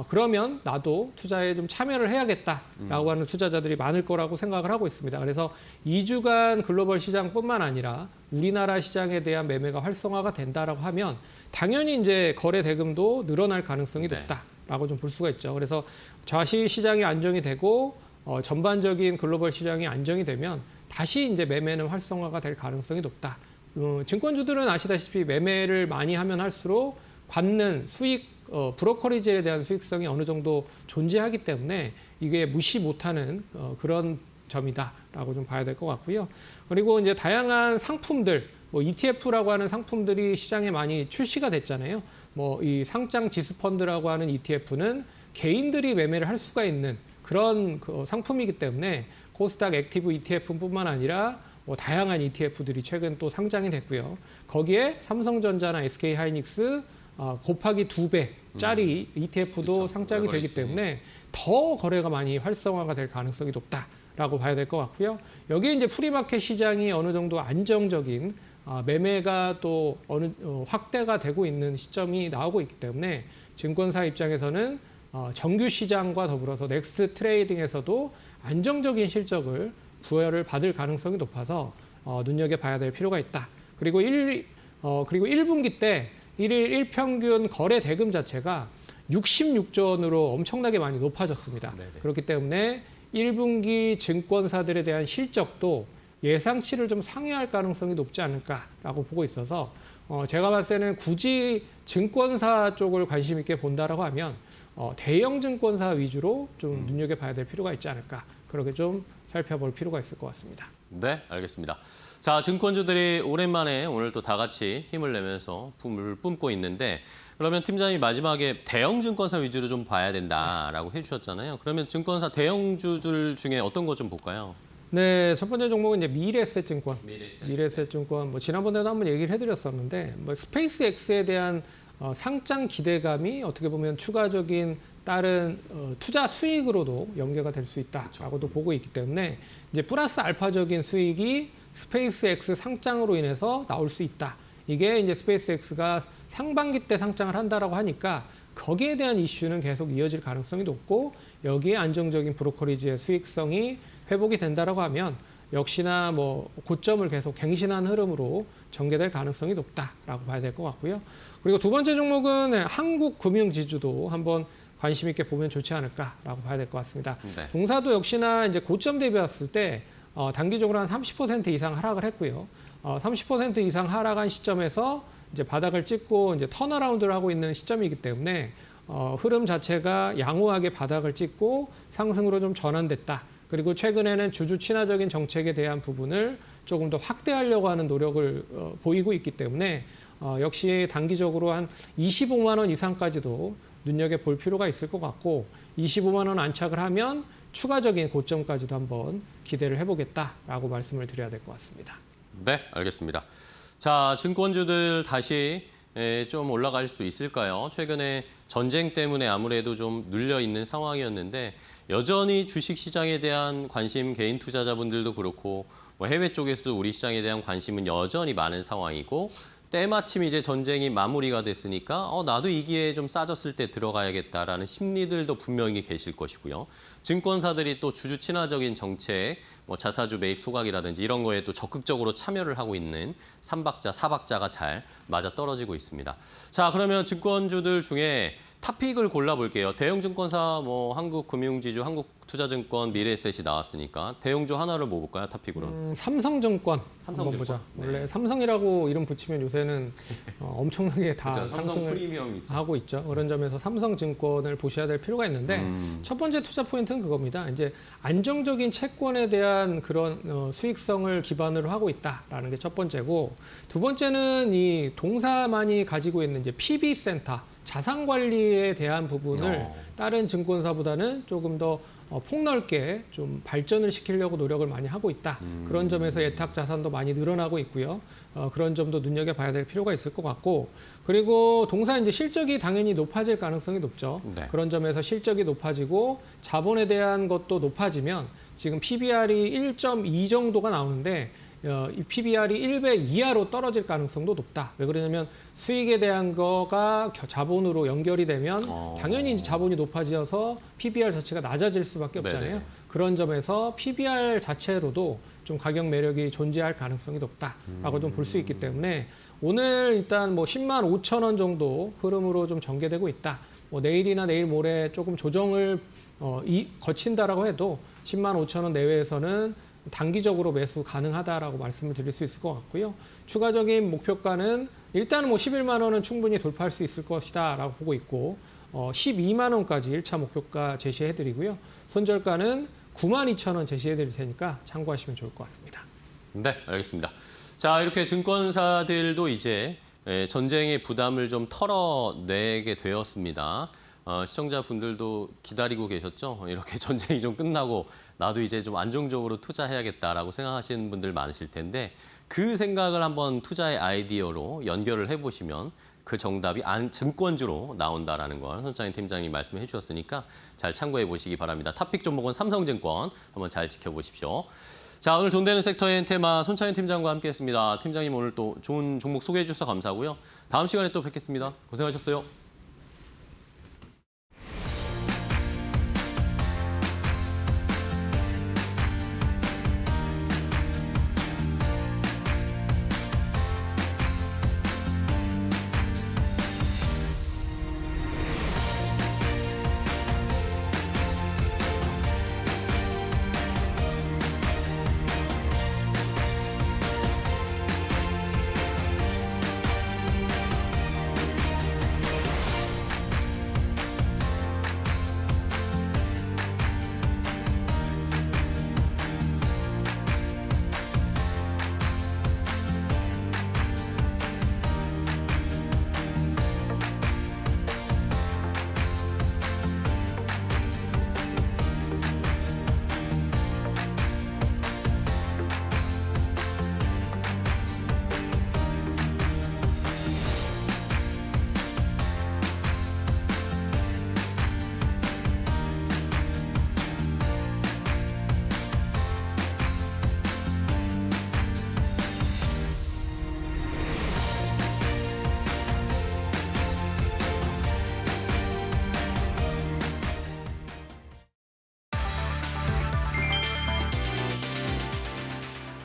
Speaker 4: 그러면 나도 투자에 좀 참여를 해야겠다라고 하는 투자자들이 많을 거라고 생각을 하고 있습니다. 그래서 2주간 글로벌 시장뿐만 아니라 우리나라 시장에 대한 매매가 활성화가 된다라고 하면 당연히 이제 거래 대금도 늘어날 가능성이
Speaker 2: 네.
Speaker 4: 높다라고 좀 볼 수가 있죠. 그래서 좌시 시장이 안정이 되고 전반적인 글로벌 시장이 안정이 되면 다시 이제 매매는 활성화가 될 가능성이 높다. 증권주들은 아시다시피 매매를 많이 하면 할수록 받는 수익 브로커리지에 대한 수익성이 어느 정도 존재하기 때문에 이게 무시 못하는 그런 점이다라고 좀 봐야 될 것 같고요. 그리고 이제 다양한 상품들, 뭐 ETF라고 하는 상품들이 시장에 많이 출시가 됐잖아요. 뭐 이 상장 지수 펀드라고 하는 ETF는 개인들이 매매를 할 수가 있는 그런 상품이기 때문에 코스닥 액티브 ETF뿐만 아니라 뭐 다양한 ETF들이 최근 또 상장이 됐고요. 거기에 삼성전자나 SK하이닉스 곱하기 2배짜리 ETF도
Speaker 2: 그렇죠.
Speaker 4: 상장이 되기 때문에 더 거래가 많이 활성화가 될 가능성이 높다라고 봐야 될 것 같고요. 여기에 이제 프리마켓 시장이 어느 정도 안정적인 매매가 또 확대가 되고 있는 시점이 나오고 있기 때문에 증권사 입장에서는 정규 시장과 더불어서 넥스트 트레이딩에서도 안정적인 실적을 부여를 받을 가능성이 높아서 눈여겨봐야 될 필요가 있다. 그리고 1분기 때 1일 1평균 거래 대금 자체가 66조 원으로 엄청나게 많이 높아졌습니다.
Speaker 2: 네네.
Speaker 4: 그렇기 때문에 1분기 증권사들에 대한 실적도 예상치를 좀 상회할 가능성이 높지 않을까라고 보고 있어서 제가 봤을 때는 굳이 증권사 쪽을 관심 있게 본다라고 하면 대형 증권사 위주로 좀 눈여겨봐야 될 필요가 있지 않을까. 그렇게 좀 살펴볼 필요가 있을 것 같습니다.
Speaker 2: 네, 알겠습니다. 자, 증권주들이 오랜만에 오늘 또 다 같이 힘을 내면서 붐을 뿜고 있는데 그러면 팀장님이 마지막에 대형 증권사 위주로 좀 봐야 된다라고 해주셨잖아요. 그러면 증권사 대형주들 중에 어떤 거 좀 볼까요?
Speaker 4: 네, 첫 번째 종목은 이제 미래에셋증권.
Speaker 2: 미래에셋.
Speaker 4: 미래에셋증권 뭐 지난번에도 한번 얘기를 해드렸었는데 뭐 스페이스X에 대한 상장 기대감이 어떻게 보면 추가적인 다른 투자 수익으로도 연계가 될 수 있다라고도 보고 있기 때문에 이제 플러스 알파적인 수익이 스페이스X 상장으로 인해서 나올 수 있다. 이게 이제 스페이스X가 상반기 때 상장을 한다라고 하니까 거기에 대한 이슈는 계속 이어질 가능성이 높고 여기에 안정적인 브로커리지의 수익성이 회복이 된다라고 하면 역시나 뭐 고점을 계속 갱신한 흐름으로 전개될 가능성이 높다라고 봐야 될 것 같고요. 그리고 두 번째 종목은 한국금융지주도 한번 관심 있게 보면 좋지 않을까라고 봐야 될 것 같습니다.
Speaker 2: 네.
Speaker 4: 동사도 역시나 이제 고점 대비 봤을 때 단기적으로 한 30% 이상 하락을 했고요. 30% 이상 하락한 시점에서 이제 바닥을 찍고 이제 턴어라운드를 하고 있는 시점이기 때문에 흐름 자체가 양호하게 바닥을 찍고 상승으로 좀 전환됐다. 그리고 최근에는 주주 친화적인 정책에 대한 부분을 조금 더 확대하려고 하는 노력을 보이고 있기 때문에 역시 단기적으로 한 25만 원 이상까지도 눈여겨볼 필요가 있을 것 같고 25만 원 안착을 하면 추가적인 고점까지도 한번 기대를 해보겠다라고 말씀을 드려야 될 것 같습니다.
Speaker 2: 네, 알겠습니다. 자, 증권주들 다시 좀 올라갈 수 있을까요? 최근에 전쟁 때문에 아무래도 좀 눌려 있는 상황이었는데 여전히 주식시장에 대한 관심, 개인 투자자분들도 그렇고 뭐 해외 쪽에서도 우리 시장에 대한 관심은 여전히 많은 상황이고 때마침 이제 전쟁이 마무리가 됐으니까 나도 이 기회에 좀 싸졌을 때 들어가야겠다라는 심리들도 분명히 계실 것이고요. 증권사들이 또 주주 친화적인 정책, 뭐 자사주 매입 소각이라든지 이런 거에 또 적극적으로 참여를 하고 있는 3박자, 4박자가 잘 맞아 떨어지고 있습니다. 자, 그러면 증권주들 중에 탑픽을 골라볼게요. 대형증권사, 뭐 한국금융지주, 한국투자증권, 미래에셋이 나왔으니까 대형주 하나를 모을까요? 탑픽으로.
Speaker 4: 삼성증권
Speaker 2: 삼성증권.
Speaker 4: 한번 보자.
Speaker 2: 네.
Speaker 4: 원래 삼성이라고 이름 붙이면 요새는 엄청나게 다
Speaker 2: 그렇죠. 삼성
Speaker 4: 상승을
Speaker 2: 프리미엄 있죠.
Speaker 4: 하고 있죠. 그런 점에서 삼성증권을 보셔야 될 필요가 있는데 첫 번째 투자 포인트는 그겁니다. 이제 안정적인 채권에 대한 그런 수익성을 기반으로 하고 있다라는 게 첫 번째고 두 번째는 이 동사만이 가지고 있는 이제 PB 센터 자산 관리에 대한 부분을 다른 증권사보다는 조금 더 폭넓게 좀 발전을 시키려고 노력을 많이 하고 있다. 그런 점에서 예탁 자산도 많이 늘어나고 있고요. 그런 점도 눈여겨봐야 될 필요가 있을 것 같고 그리고 동사 이제 실적이 당연히 높아질 가능성이 높죠.
Speaker 2: 네.
Speaker 4: 그런 점에서 실적이 높아지고 자본에 대한 것도 높아지면 지금 PBR이 1.2 정도가 나오는데 이 PBR이 1배 이하로 떨어질 가능성도 높다. 왜 그러냐면 수익에 대한 거가 자본으로 연결이 되면 당연히 이제 자본이 높아져서 PBR 자체가 낮아질 수밖에 없잖아요.
Speaker 2: 네네.
Speaker 4: 그런 점에서 PBR 자체로도 좀 가격 매력이 존재할 가능성이 높다라고 좀 볼 수 있기 때문에 오늘 일단 뭐 10만 5천 원 정도 흐름으로 좀 전개되고 있다. 뭐 내일이나 내일 모레 조금 조정을 거친다라고 해도 10만 5천 원 내외에서는 단기적으로 매수 가능하다라고 말씀을 드릴 수 있을 것 같고요. 추가적인 목표가는 일단은 뭐 11만 원은 충분히 돌파할 수 있을 것이다라고 보고 있고 12만 원까지 1차 목표가 제시해 드리고요. 손절가는 9만 2천 원 제시해 드릴 테니까 참고하시면 좋을 것 같습니다.
Speaker 2: 네, 알겠습니다. 자, 이렇게 증권사들도 이제 전쟁의 부담을 좀 털어내게 되었습니다. 시청자분들도 기다리고 계셨죠? 이렇게 전쟁이 좀 끝나고 나도 이제 좀 안정적으로 투자해야겠다라고 생각하시는 분들 많으실 텐데 그 생각을 한번 투자의 아이디어로 연결을 해보시면 그 정답이 증권주로 나온다라는 걸 손창인 팀장님이 말씀해 주셨으니까 잘 참고해 보시기 바랍니다. 탑픽 종목은 삼성증권 한번 잘 지켜보십시오. 자, 오늘 돈 되는 섹터의 테마 손창인 팀장과 함께했습니다. 팀장님 오늘 또 좋은 종목 소개해 주셔서 감사하고요. 다음 시간에 또 뵙겠습니다. 고생하셨어요.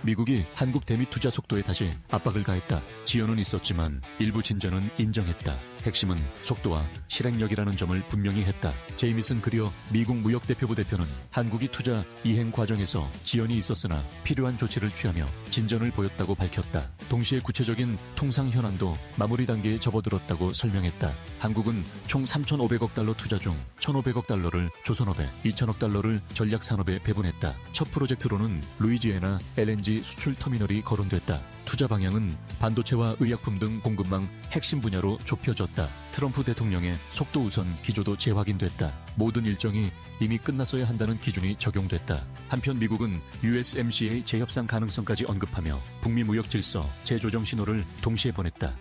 Speaker 3: 미국이 한국 대미 투자 속도에 다시 압박을 가했다. 지연은 있었지만 일부 진전은 인정했다. 핵심은 속도와 실행력이라는 점을 분명히 했다. 제이미슨 그리어 미국 무역대표부 대표는 한국이 투자 이행 과정에서 지연이 있었으나 필요한 조치를 취하며 진전을 보였다고 밝혔다. 동시에 구체적인 통상 현안도 마무리 단계에 접어들었다고 설명했다. 한국은 총 3,500억 달러 투자 중 1,500억 달러를 조선업에, 2,000억 달러를 전략산업에 배분했다. 첫 프로젝트로는 루이지애나 LNG 수출 터미널이 거론됐다. 투자 방향은 반도체와 의약품 등 공급망 핵심 분야로 좁혀졌다. 트럼프 대통령의 속도 우선 기조도 재확인됐다. 모든 일정이 이미 끝났어야 한다는 기준이 적용됐다. 한편 미국은 USMCA 재협상 가능성까지 언급하며 북미 무역 질서 재조정 신호를 동시에 보냈다.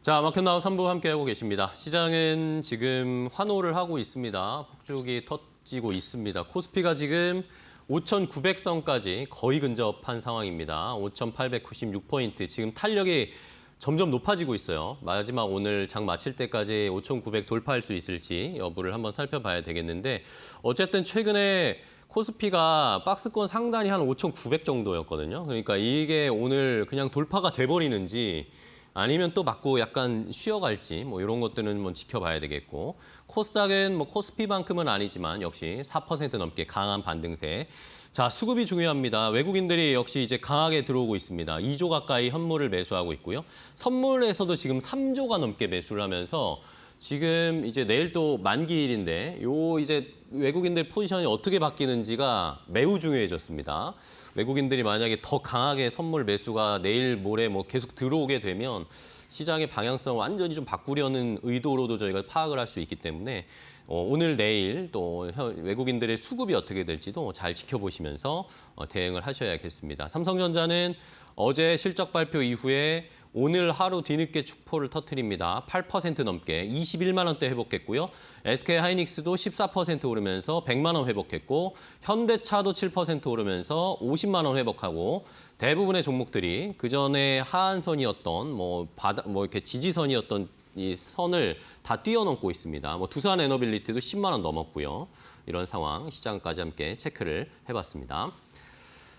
Speaker 2: 자, 마켓나우 3부 함께하고 계십니다. 시장은 지금 환호를 하고 있습니다. 폭죽이 터지고 있습니다. 코스피가 지금 5,900선까지 거의 근접한 상황입니다. 5,896포인트. 지금 탄력이 점점 높아지고 있어요. 마지막 오늘 장 마칠 때까지 5,900 돌파할 수 있을지 여부를 한번 살펴봐야 되겠는데 어쨌든 최근에 코스피가 박스권 상단이 한 5,900 정도였거든요. 그러니까 이게 오늘 그냥 돌파가 돼버리는지 아니면 또 맞고 약간 쉬어갈지 뭐 이런 것들은 뭐 지켜봐야 되겠고 코스닥은 뭐 코스피만큼은 아니지만 역시 4% 넘게 강한 반등세. 자, 수급이 중요합니다. 외국인들이 역시 이제 강하게 들어오고 있습니다. 2조 가까이 현물을 매수하고 있고요. 선물에서도 지금 3조가 넘게 매수를 하면서 지금 이제 내일 또 만기일인데 요 이제 외국인들 포지션이 어떻게 바뀌는지가 매우 중요해졌습니다. 외국인들이 만약에 더 강하게 선물 매수가 내일 모레 뭐 계속 들어오게 되면 시장의 방향성을 완전히 좀 바꾸려는 의도로도 저희가 파악을 할 수 있기 때문에 오늘 내일 또 외국인들의 수급이 어떻게 될지도 잘 지켜보시면서 대응을 하셔야겠습니다. 삼성전자는 어제 실적 발표 이후에 오늘 하루 뒤늦게 축포를 터뜨립니다. 8% 넘게 21만 원대 회복했고요. SK하이닉스도 14% 오르면서 100만 원 회복했고 현대차도 7% 오르면서 50만 원 회복하고 대부분의 종목들이 그전에 하한선이었던 뭐 이렇게 지지선이었던 이 선을 다 뛰어넘고 있습니다. 뭐 두산 에너빌리티도 10만 원 넘었고요. 이런 상황 시장까지 함께 체크를 해봤습니다.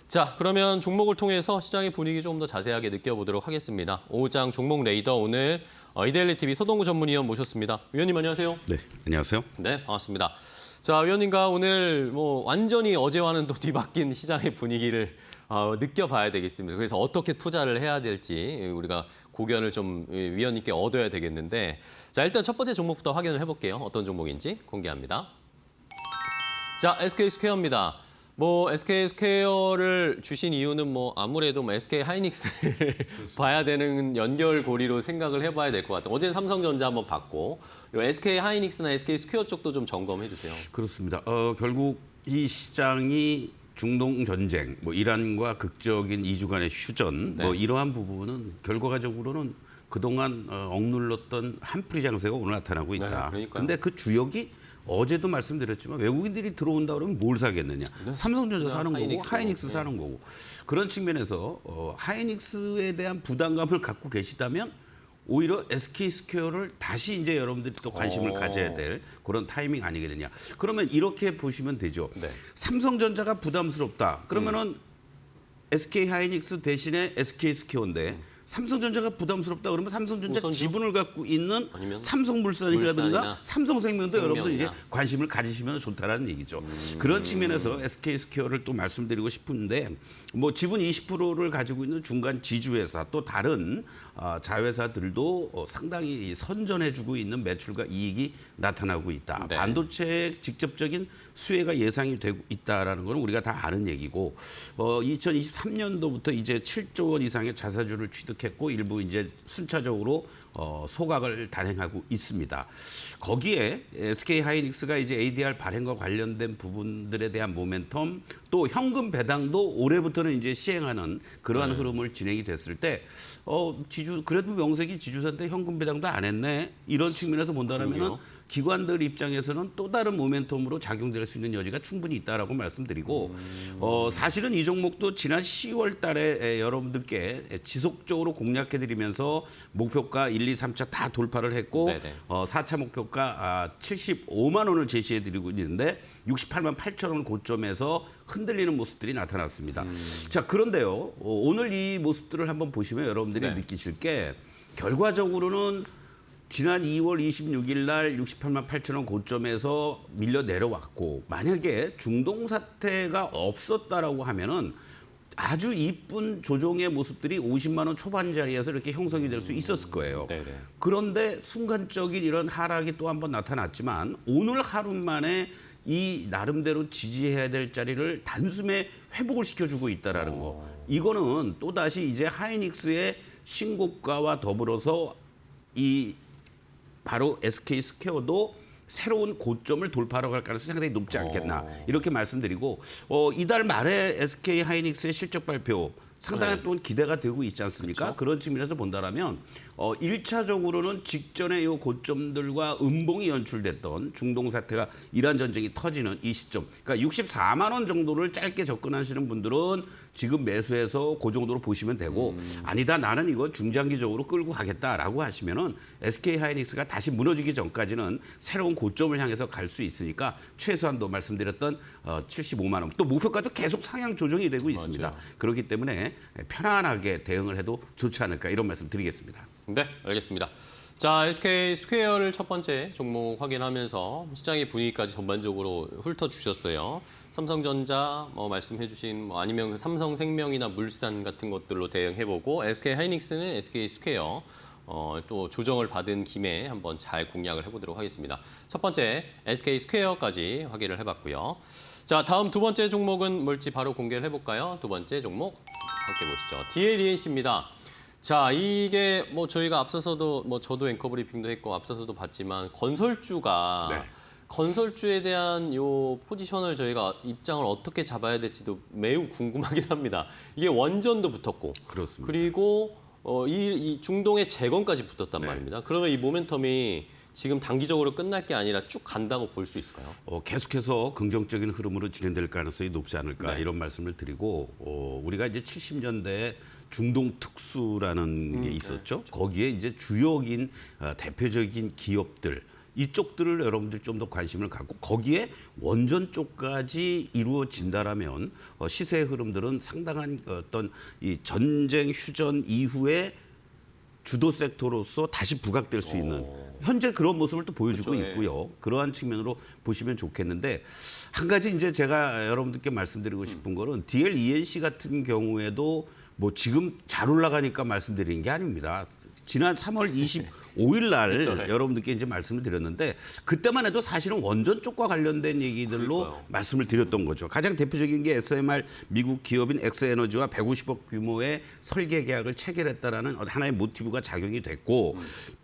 Speaker 2: 자, 그러면 종목을 통해서 시장의 분위기 조금 더 자세하게 느껴보도록 하겠습니다. 오후장 종목 레이더 오늘 이데일리 TV 서동구 전문위원 모셨습니다. 위원님 안녕하세요.
Speaker 5: 네, 안녕하세요.
Speaker 2: 네, 반갑습니다. 자, 위원님과 오늘 뭐 완전히 어제와는 또 뒤바뀐 시장의 분위기를 느껴봐야 되겠습니다. 그래서 어떻게 투자를 해야 될지 우리가 고견을 좀 위원님께 얻어야 되겠는데 자, 일단 첫 번째 종목부터 확인을 해볼게요. 어떤 종목인지 공개합니다. 자, SK스퀘어입니다. 뭐 SK스퀘어를 주신 이유는 뭐 아무래도 뭐 SK하이닉스를 봐야 되는 연결고리로 생각을 해봐야 될 것 같아요. 어제는 삼성전자 한번 봤고 SK하이닉스나 SK스퀘어 쪽도 좀 점검해 주세요.
Speaker 5: 그렇습니다. 결국 이 시장이 중동 전쟁, 뭐 이란과 극적인 2주간의 휴전,
Speaker 2: 네.
Speaker 5: 뭐 이러한 부분은 결과적으로는 그동안 억눌렀던 한풀이 장세가 오늘 나타나고 있다.
Speaker 2: 네, 그러니까요.
Speaker 5: 그런데 그 주역이 어제도 말씀드렸지만 외국인들이 들어온다 그러면 뭘 사겠느냐.
Speaker 2: 네.
Speaker 5: 삼성전자 사는 거고
Speaker 2: 하이닉스.
Speaker 5: 하이닉스
Speaker 2: 네.
Speaker 5: 사는 거고. 그런 측면에서 하이닉스에 대한 부담감을 갖고 계시다면 오히려 SK스퀘어를 다시 이제 여러분들이 또 관심을 가져야 될 그런 타이밍 아니겠느냐. 그러면 이렇게 보시면 되죠.
Speaker 2: 네.
Speaker 5: 삼성전자가 부담스럽다. 그러면은 SK하이닉스 대신에 SK스퀘어인데 삼성전자가 부담스럽다 그러면 삼성전자
Speaker 2: 우선주?
Speaker 5: 지분을 갖고 있는
Speaker 2: 아니면
Speaker 5: 삼성물산이라든가
Speaker 2: 물산이나
Speaker 5: 삼성생명도 여러분들 이제
Speaker 2: 생명이나.
Speaker 5: 관심을 가지시면 좋다라는 얘기죠. 그런 측면에서 SK스퀘어를 또 말씀드리고 싶은데 뭐 지분 20%를 가지고 있는 중간 지주회사 또 다른 자회사들도 상당히 선전해주고 있는 매출과 이익이 나타나고 있다.
Speaker 2: 네.
Speaker 5: 반도체의 직접적인 수혜가 예상이 되고 있다라는 것은 우리가 다 아는 얘기고 2023년도부터 이제 7조 원 이상의 자사주를 취득했고 일부 이제 순차적으로 소각을 단행하고 있습니다. 거기에 SK하이닉스가 이제 ADR 발행과 관련된 부분들에 대한 모멘텀 또 현금 배당도 올해부터는 이제 시행하는 그러한 흐름을 진행이 됐을 때 지주 그래도 명색이 지주사인데 현금 배당도 안 했네 이런 측면에서 본다면은 기관들 입장에서는 또 다른 모멘텀으로 작용될 수 있는 여지가 충분히 있다라고 말씀드리고 사실은 이 종목도 지난 10월 달에 여러분들께 지속적으로 공략해드리면서 목표가 1, 2, 3차 다 돌파를 했고
Speaker 2: 네네.
Speaker 5: 4차 목표가 75만 원을 제시해드리고 있는데 68만 8천 원 고점에서 흔들리는 모습들이 나타났습니다. 자, 그런데요. 오늘 이 모습들을 한번 보시면 여러분들이
Speaker 2: 네.
Speaker 5: 느끼실 게 결과적으로는 지난 2월 26일 날 68만 8천 원 고점에서 밀려 내려왔고 만약에 중동 사태가 없었다라고 하면은 아주 이쁜 조정의 모습들이 50만 원 초반 자리에서 이렇게 형성이 될 수 있었을 거예요.
Speaker 2: 네네.
Speaker 5: 그런데 순간적인 이런 하락이 또 한 번 나타났지만 오늘 하루 만에 이 나름대로 지지해야 될 자리를 단숨에 회복을 시켜주고 있다라는 거. 이거는 또다시 이제 하이닉스의 신고가와 더불어서 이 바로 SK 스퀘어도 새로운 고점을 돌파하러 갈 가능성이 상당히 높지 않겠나 이렇게 말씀드리고 이달 말에 SK 하이닉스의 실적 발표 상당한
Speaker 2: 네.
Speaker 5: 또 기대가 되고 있지 않습니까?
Speaker 2: 그쵸?
Speaker 5: 그런 측면에서 본다라면 1차적으로는 직전에 이 고점들과 음봉이 연출됐던 중동 사태가 이란 전쟁이 터지는 이 시점, 그러니까 64만 원 정도를 짧게 접근하시는 분들은 지금 매수해서 그 정도로 보시면 되고 아니다 나는 이거 중장기적으로 끌고 가겠다라고 하시면은 SK 하이닉스가 다시 무너지기 전까지는 새로운 고점을 향해서 갈 수 있으니까 최소한도 말씀드렸던 75만 원 또 목표가도 계속 상향 조정이 되고 있습니다.
Speaker 2: 맞아요.
Speaker 5: 그렇기 때문에 편안하게 대응을 해도 좋지 않을까 이런 말씀 드리겠습니다.
Speaker 2: 네, 알겠습니다. 자, SK 스퀘어를 첫 번째 종목 확인하면서 시장의 분위기까지 전반적으로 훑어주셨어요. 삼성전자 말씀해주신 아니면 삼성생명이나 물산 같은 것들로 대응해보고 SK 하이닉스는 SK 스퀘어 또 조정을 받은 김에 한번 잘 공략을 해보도록 하겠습니다. 첫 번째 SK 스퀘어까지 확인을 해봤고요. 자, 다음 두 번째 종목은 뭘지 바로 공개를 해볼까요? 두 번째 종목 함께 보시죠. DLENC입니다. 자, 이게 저희가 앞서서도 저도 앵커 브리핑도 했고 앞서서도 봤지만 건설주가
Speaker 5: 네.
Speaker 2: 건설주에 대한 요 포지션을 저희가 입장을 어떻게 잡아야 될지도 매우 궁금하긴 합니다. 이게 원전도 붙었고
Speaker 5: 그렇습니다.
Speaker 2: 그리고 이 중동의 재건까지 붙었단
Speaker 5: 네.
Speaker 2: 말입니다. 그러면 이 모멘텀이 지금 단기적으로 끝날 게 아니라 쭉 간다고 볼 수 있을까요?
Speaker 5: 계속해서 긍정적인 흐름으로 진행될 가능성이 높지 않을까
Speaker 2: 네.
Speaker 5: 이런 말씀을 드리고 우리가 이제 70년대에 중동 특수라는 게 있었죠. 거기에 이제 주역인 대표적인 기업들 이쪽들을 여러분들이 좀 더 관심을 갖고 거기에 원전 쪽까지 이루어진다라면 시세의 흐름들은 상당한 어떤 이 전쟁 휴전 이후에 주도 섹터로서 다시 부각될 수 있는 현재 그런 모습을 또 보여주고
Speaker 2: 그렇죠, 예.
Speaker 5: 있고요. 그러한 측면으로 보시면 좋겠는데 한 가지 이제 제가 여러분들께 말씀드리고 싶은 거는 DLENC 같은 경우에도 지금 잘 올라가니까 말씀드리는 게 아닙니다. 지난 3월 25일 날
Speaker 2: 그렇죠.
Speaker 5: 여러분들께 이제 말씀을 드렸는데 그때만 해도 사실은 원전 쪽과 관련된 얘기들로
Speaker 2: 그러니까요.
Speaker 5: 말씀을 드렸던 거죠. 가장 대표적인 게 SMR 미국 기업인 엑스에너지와 150억 규모의 설계 계약을 체결했다라는 하나의 모티브가 작용이 됐고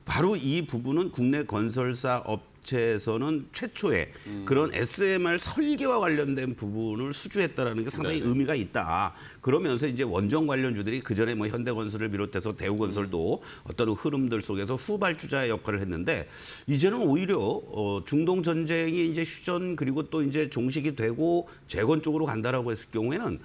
Speaker 5: 바로 이 부분은 국내 건설사 업체에서는 최초의 그런 SMR 설계와 관련된 부분을 수주했다라는 게 상당히
Speaker 2: 네네.
Speaker 5: 의미가 있다. 그러면서 이제 원전 관련주들이 그 전에 현대건설을 비롯해서 대우건설도 어떤 흐름들 속에서 후발주자의 역할을 했는데 이제는 오히려 중동 전쟁이 이제 휴전 그리고 또 이제 종식이 되고 재건 쪽으로 간다라고 했을 경우에는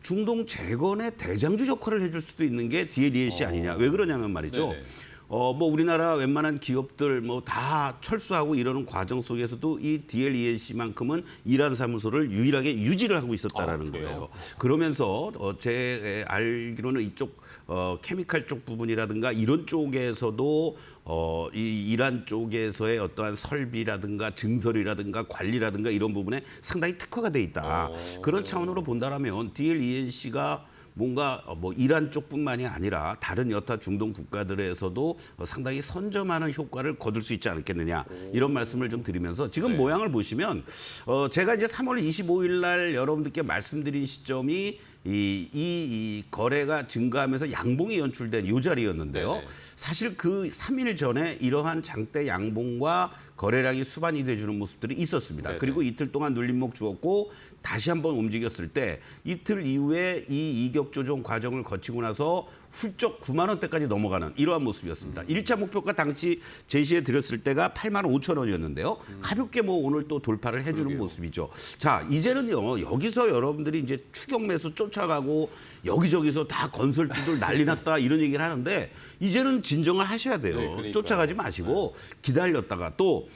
Speaker 5: 중동 재건의 대장주 역할을 해줄 수도 있는 게 DLENC 아니냐. 왜 그러냐면 말이죠.
Speaker 2: 네네.
Speaker 5: 우리나라 웬만한 기업들 다 철수하고 이러는 과정 속에서도 이 DLENC만큼은 이란 사무소를 유일하게 유지를 하고 있었다라는
Speaker 2: 그래요?
Speaker 5: 거예요. 그러면서 제 알기로는 이쪽 케미칼 쪽 부분이라든가 이런 쪽에서도 이 이란 쪽에서의 어떠한 설비라든가 증설이라든가 관리라든가 이런 부분에 상당히 특화가 돼 있다. 그런 차원으로 본다라면 DLENC가 뭔가 이란 쪽뿐만이 아니라 다른 여타 중동 국가들에서도 상당히 선점하는 효과를 거둘 수 있지 않겠느냐 이런 말씀을 좀 드리면서 지금
Speaker 2: 네.
Speaker 5: 모양을 보시면 제가 이제 3월 25일 날 여러분들께 말씀드린 시점이 이 거래가 증가하면서 양봉이 연출된 이 자리였는데요.
Speaker 2: 네네.
Speaker 5: 사실 그 3일 전에 이러한 장대 양봉과 거래량이 수반이 돼주는 모습들이 있었습니다.
Speaker 2: 네네.
Speaker 5: 그리고 이틀 동안 눌림목 주었고 다시 한번 움직였을 때 이틀 이후에 이 이격 조정 과정을 거치고 나서 훌쩍 9만 원대까지 넘어가는 이러한 모습이었습니다. 1차 목표가 당시 제시해 드렸을 때가 8만 5천 원이었는데요. 가볍게 뭐 오늘 또 돌파를 해주는 모습이죠. 자, 이제는요, 여기서 여러분들이 이제 추격 매수 쫓아가고 여기저기서 다 건설주들 난리 났다 이런 얘기를 하는데 이제는 진정을 하셔야 돼요.
Speaker 2: 네, 그러니까요.
Speaker 5: 쫓아가지 마시고 기다렸다가 또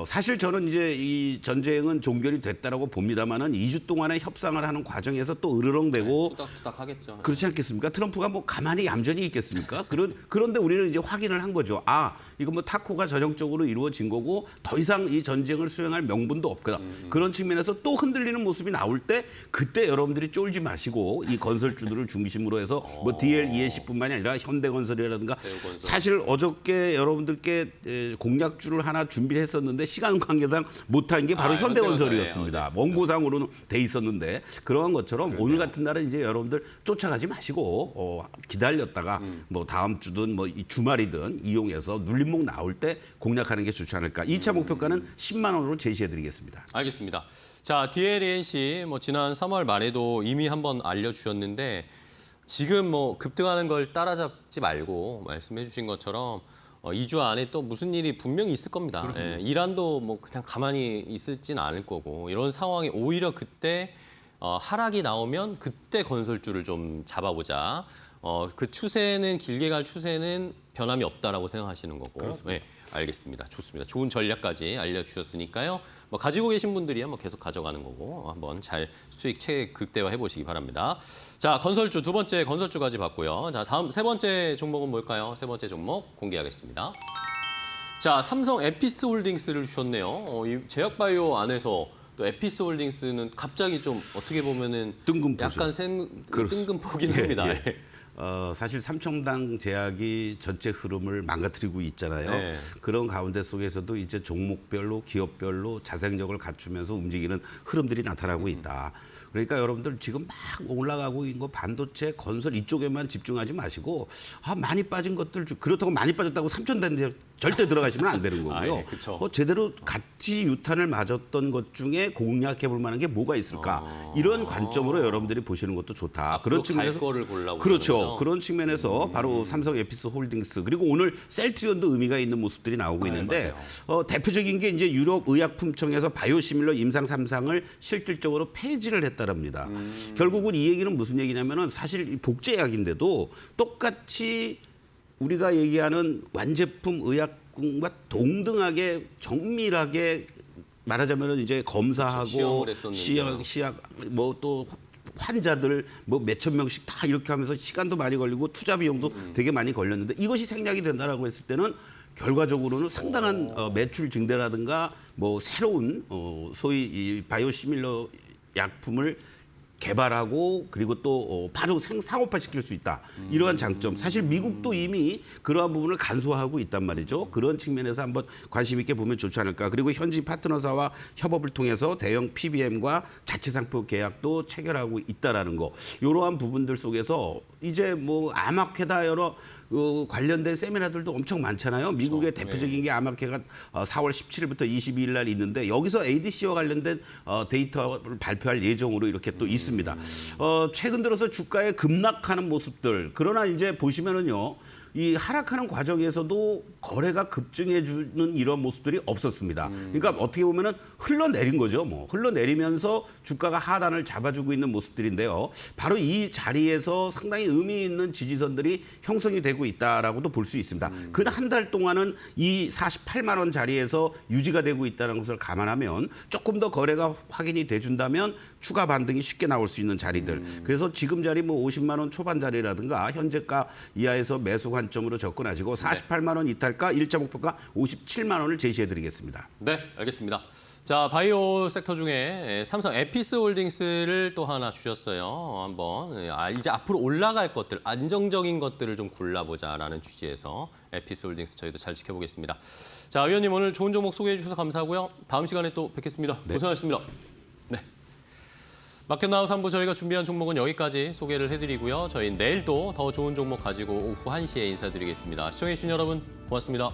Speaker 5: 사실 저는 이제 이 전쟁은 종결이 됐다라고 봅니다만은 2주 동안의 협상을 하는 과정에서 또 으르렁대고
Speaker 2: 투닥투닥 하겠죠.
Speaker 5: 그렇지 않겠습니까? 트럼프가 뭐 가만히 얌전히 있겠습니까? 그런데 우리는 이제 확인을 한 거죠. 아, 이거 뭐 타코가 전형적으로 이루어진 거고 더 이상 이 전쟁을 수행할 명분도 없다. 그런 측면에서 또 흔들리는 모습이 나올 때 그때 여러분들이 쫄지 마시고 이 건설주들을 중심으로 해서 뭐 DLEAC뿐만이 아니라 현대건설이라든가
Speaker 2: 대우건설.
Speaker 5: 사실 어저께 여러분들께 공약주를 하나 준비를 했었는데 시간 관계상 못한 게 바로 현대건설이었습니다. 원고상으로는 돼 있었는데 그러한 것처럼 오늘 같은 날은 이제 여러분들 쫓아가지 마시고 기다렸다가 뭐 다음 주든 뭐 이 주말이든 이용해서 눌림목 나올 때 공략하는 게 좋지 않을까. 2차 목표가는 10만 원으로 제시해드리겠습니다.
Speaker 2: 알겠습니다. 자, DLNC 뭐 지난 3월 말에도 이미 한번 알려주셨는데 지금 뭐 급등하는 걸 따라잡지 말고 말씀해 주신 것처럼 2주 안에 또 무슨 일이 분명히 있을 겁니다. 예, 이란도 뭐 그냥 가만히 있을진 않을 거고 이런 상황이 오히려 그때 하락이 나오면 그때 건설주를 좀 잡아보자. 그 추세는 길게 갈 추세는 변함이 없다라고 생각하시는 거고. 네, 알겠습니다. 좋습니다. 좋은 전략까지 알려주셨으니까요. 뭐 가지고 계신 분들이 한번 계속 가져가는 거고 한번 잘 수익 극대화해 보시기 바랍니다. 자, 건설주 두 번째 건설주까지 봤고요. 자, 다음 세 번째 종목은 뭘까요? 세 번째 종목 공개하겠습니다. 자, 삼성 에피스홀딩스를 주셨네요. 이 제약바이오 안에서 또 에피스홀딩스는 갑자기 좀 어떻게 보면은
Speaker 5: 뜬금포죠.
Speaker 2: 약간 뜬금포긴 합니다.
Speaker 5: 예. 사실 삼청당 제약이 전체 흐름을 망가뜨리고 있잖아요.
Speaker 2: 네.
Speaker 5: 그런 가운데 속에서도 이제 종목별로 기업별로 자생력을 갖추면서 움직이는 흐름들이 나타나고 있다. 그러니까 여러분들 지금 막 올라가고 있는 거 반도체, 건설 이쪽에만 집중하지 마시고 많이 빠진 것들 그렇다고 많이 빠졌다고 삼천단에 절대 들어가시면 안 되는 거고요.
Speaker 2: 예, 그쵸.
Speaker 5: 제대로 같이 유탄을 맞았던 것 중에 공략해 볼 만한 게 뭐가 있을까? 이런 관점으로 여러분들이 보시는 것도 좋다. 그런 측면에서
Speaker 2: 거를 골라보는
Speaker 5: 그렇죠.
Speaker 2: 거죠?
Speaker 5: 그런 측면에서 바로 삼성 에피스홀딩스 그리고 오늘 셀트리온도 의미가 있는 모습들이 나오고 있는데 대표적인 게 이제 유럽 의약품청에서 바이오시밀러 임상 3상을 실질적으로 폐지를 했다랍니다. 결국은 이 얘기는 무슨 얘기냐면은 사실 복제약인데도 똑같이 우리가 얘기하는 완제품 의약품과 동등하게 정밀하게 말하자면은 이제 검사하고
Speaker 2: 시험을 했었는데.
Speaker 5: 시약 뭐 또 환자들 뭐 몇천 명씩 다 이렇게 하면서 시간도 많이 걸리고 투자 비용도 되게 많이 걸렸는데 이것이 생략이 된다라고 했을 때는 결과적으로는 상당한 매출 증대라든가 뭐 새로운 소위 이 바이오시밀러 약품을 개발하고 그리고 또 바로 상업화시킬 수 있다. 이러한 장점. 사실 미국도 이미 그러한 부분을 간소화하고 있단 말이죠. 그런 측면에서 한번 관심 있게 보면 좋지 않을까. 그리고 현지 파트너사와 협업을 통해서 대형 PBM과 자체 상표 계약도 체결하고 있다라는 거. 이러한 부분들 속에서 이제 뭐 아마케다 여러 관련된 세미나들도 엄청 많잖아요. 미국의 대표적인 게 아마케가 4월 17일부터 22일 날 있는데 여기서 ADC와 관련된 데이터를 발표할 예정으로 이렇게 또 있습니다. 최근 들어서 주가에 급락하는 모습들. 그러나 이제 보시면은요. 이 하락하는 과정에서도 거래가 급증해 주는 이런 모습들이 없었습니다. 그러니까 어떻게 보면은 흘러내린 거죠. 뭐 흘러내리면서 주가가 하단을 잡아주고 있는 모습들인데요. 바로 이 자리에서 상당히 의미 있는 지지선들이 형성이 되고 있다라고도 볼 수 있습니다. 그 한 달 동안은 이 48만 원 자리에서 유지가 되고 있다는 것을 감안하면 조금 더 거래가 확인이 돼준다면 추가 반등이 쉽게 나올 수 있는 자리들. 그래서 지금 자리 뭐 50만 원 초반 자리라든가 현재가 이하에서 매수 관점으로 접근하시고 48만 원 이탈가 1차 목표가 57만 원을 제시해드리겠습니다.
Speaker 2: 네, 알겠습니다. 자, 바이오 섹터 중에 삼성 에피스홀딩스를 또 하나 주셨어요. 한번 이제 앞으로 올라갈 것들, 안정적인 것들을 좀 골라보자라는 취지에서 에피스홀딩스 저희도 잘 지켜보겠습니다. 자, 위원님 오늘 좋은 종목 소개해 주셔서 감사하고요. 다음 시간에 또 뵙겠습니다. 고생하셨습니다. 네. 마켓나우 3부 저희가 준비한 종목은 여기까지 소개를 해드리고요. 저희 내일도 더 좋은 종목 가지고 오후 1시에 인사드리겠습니다. 시청해주신 여러분 고맙습니다.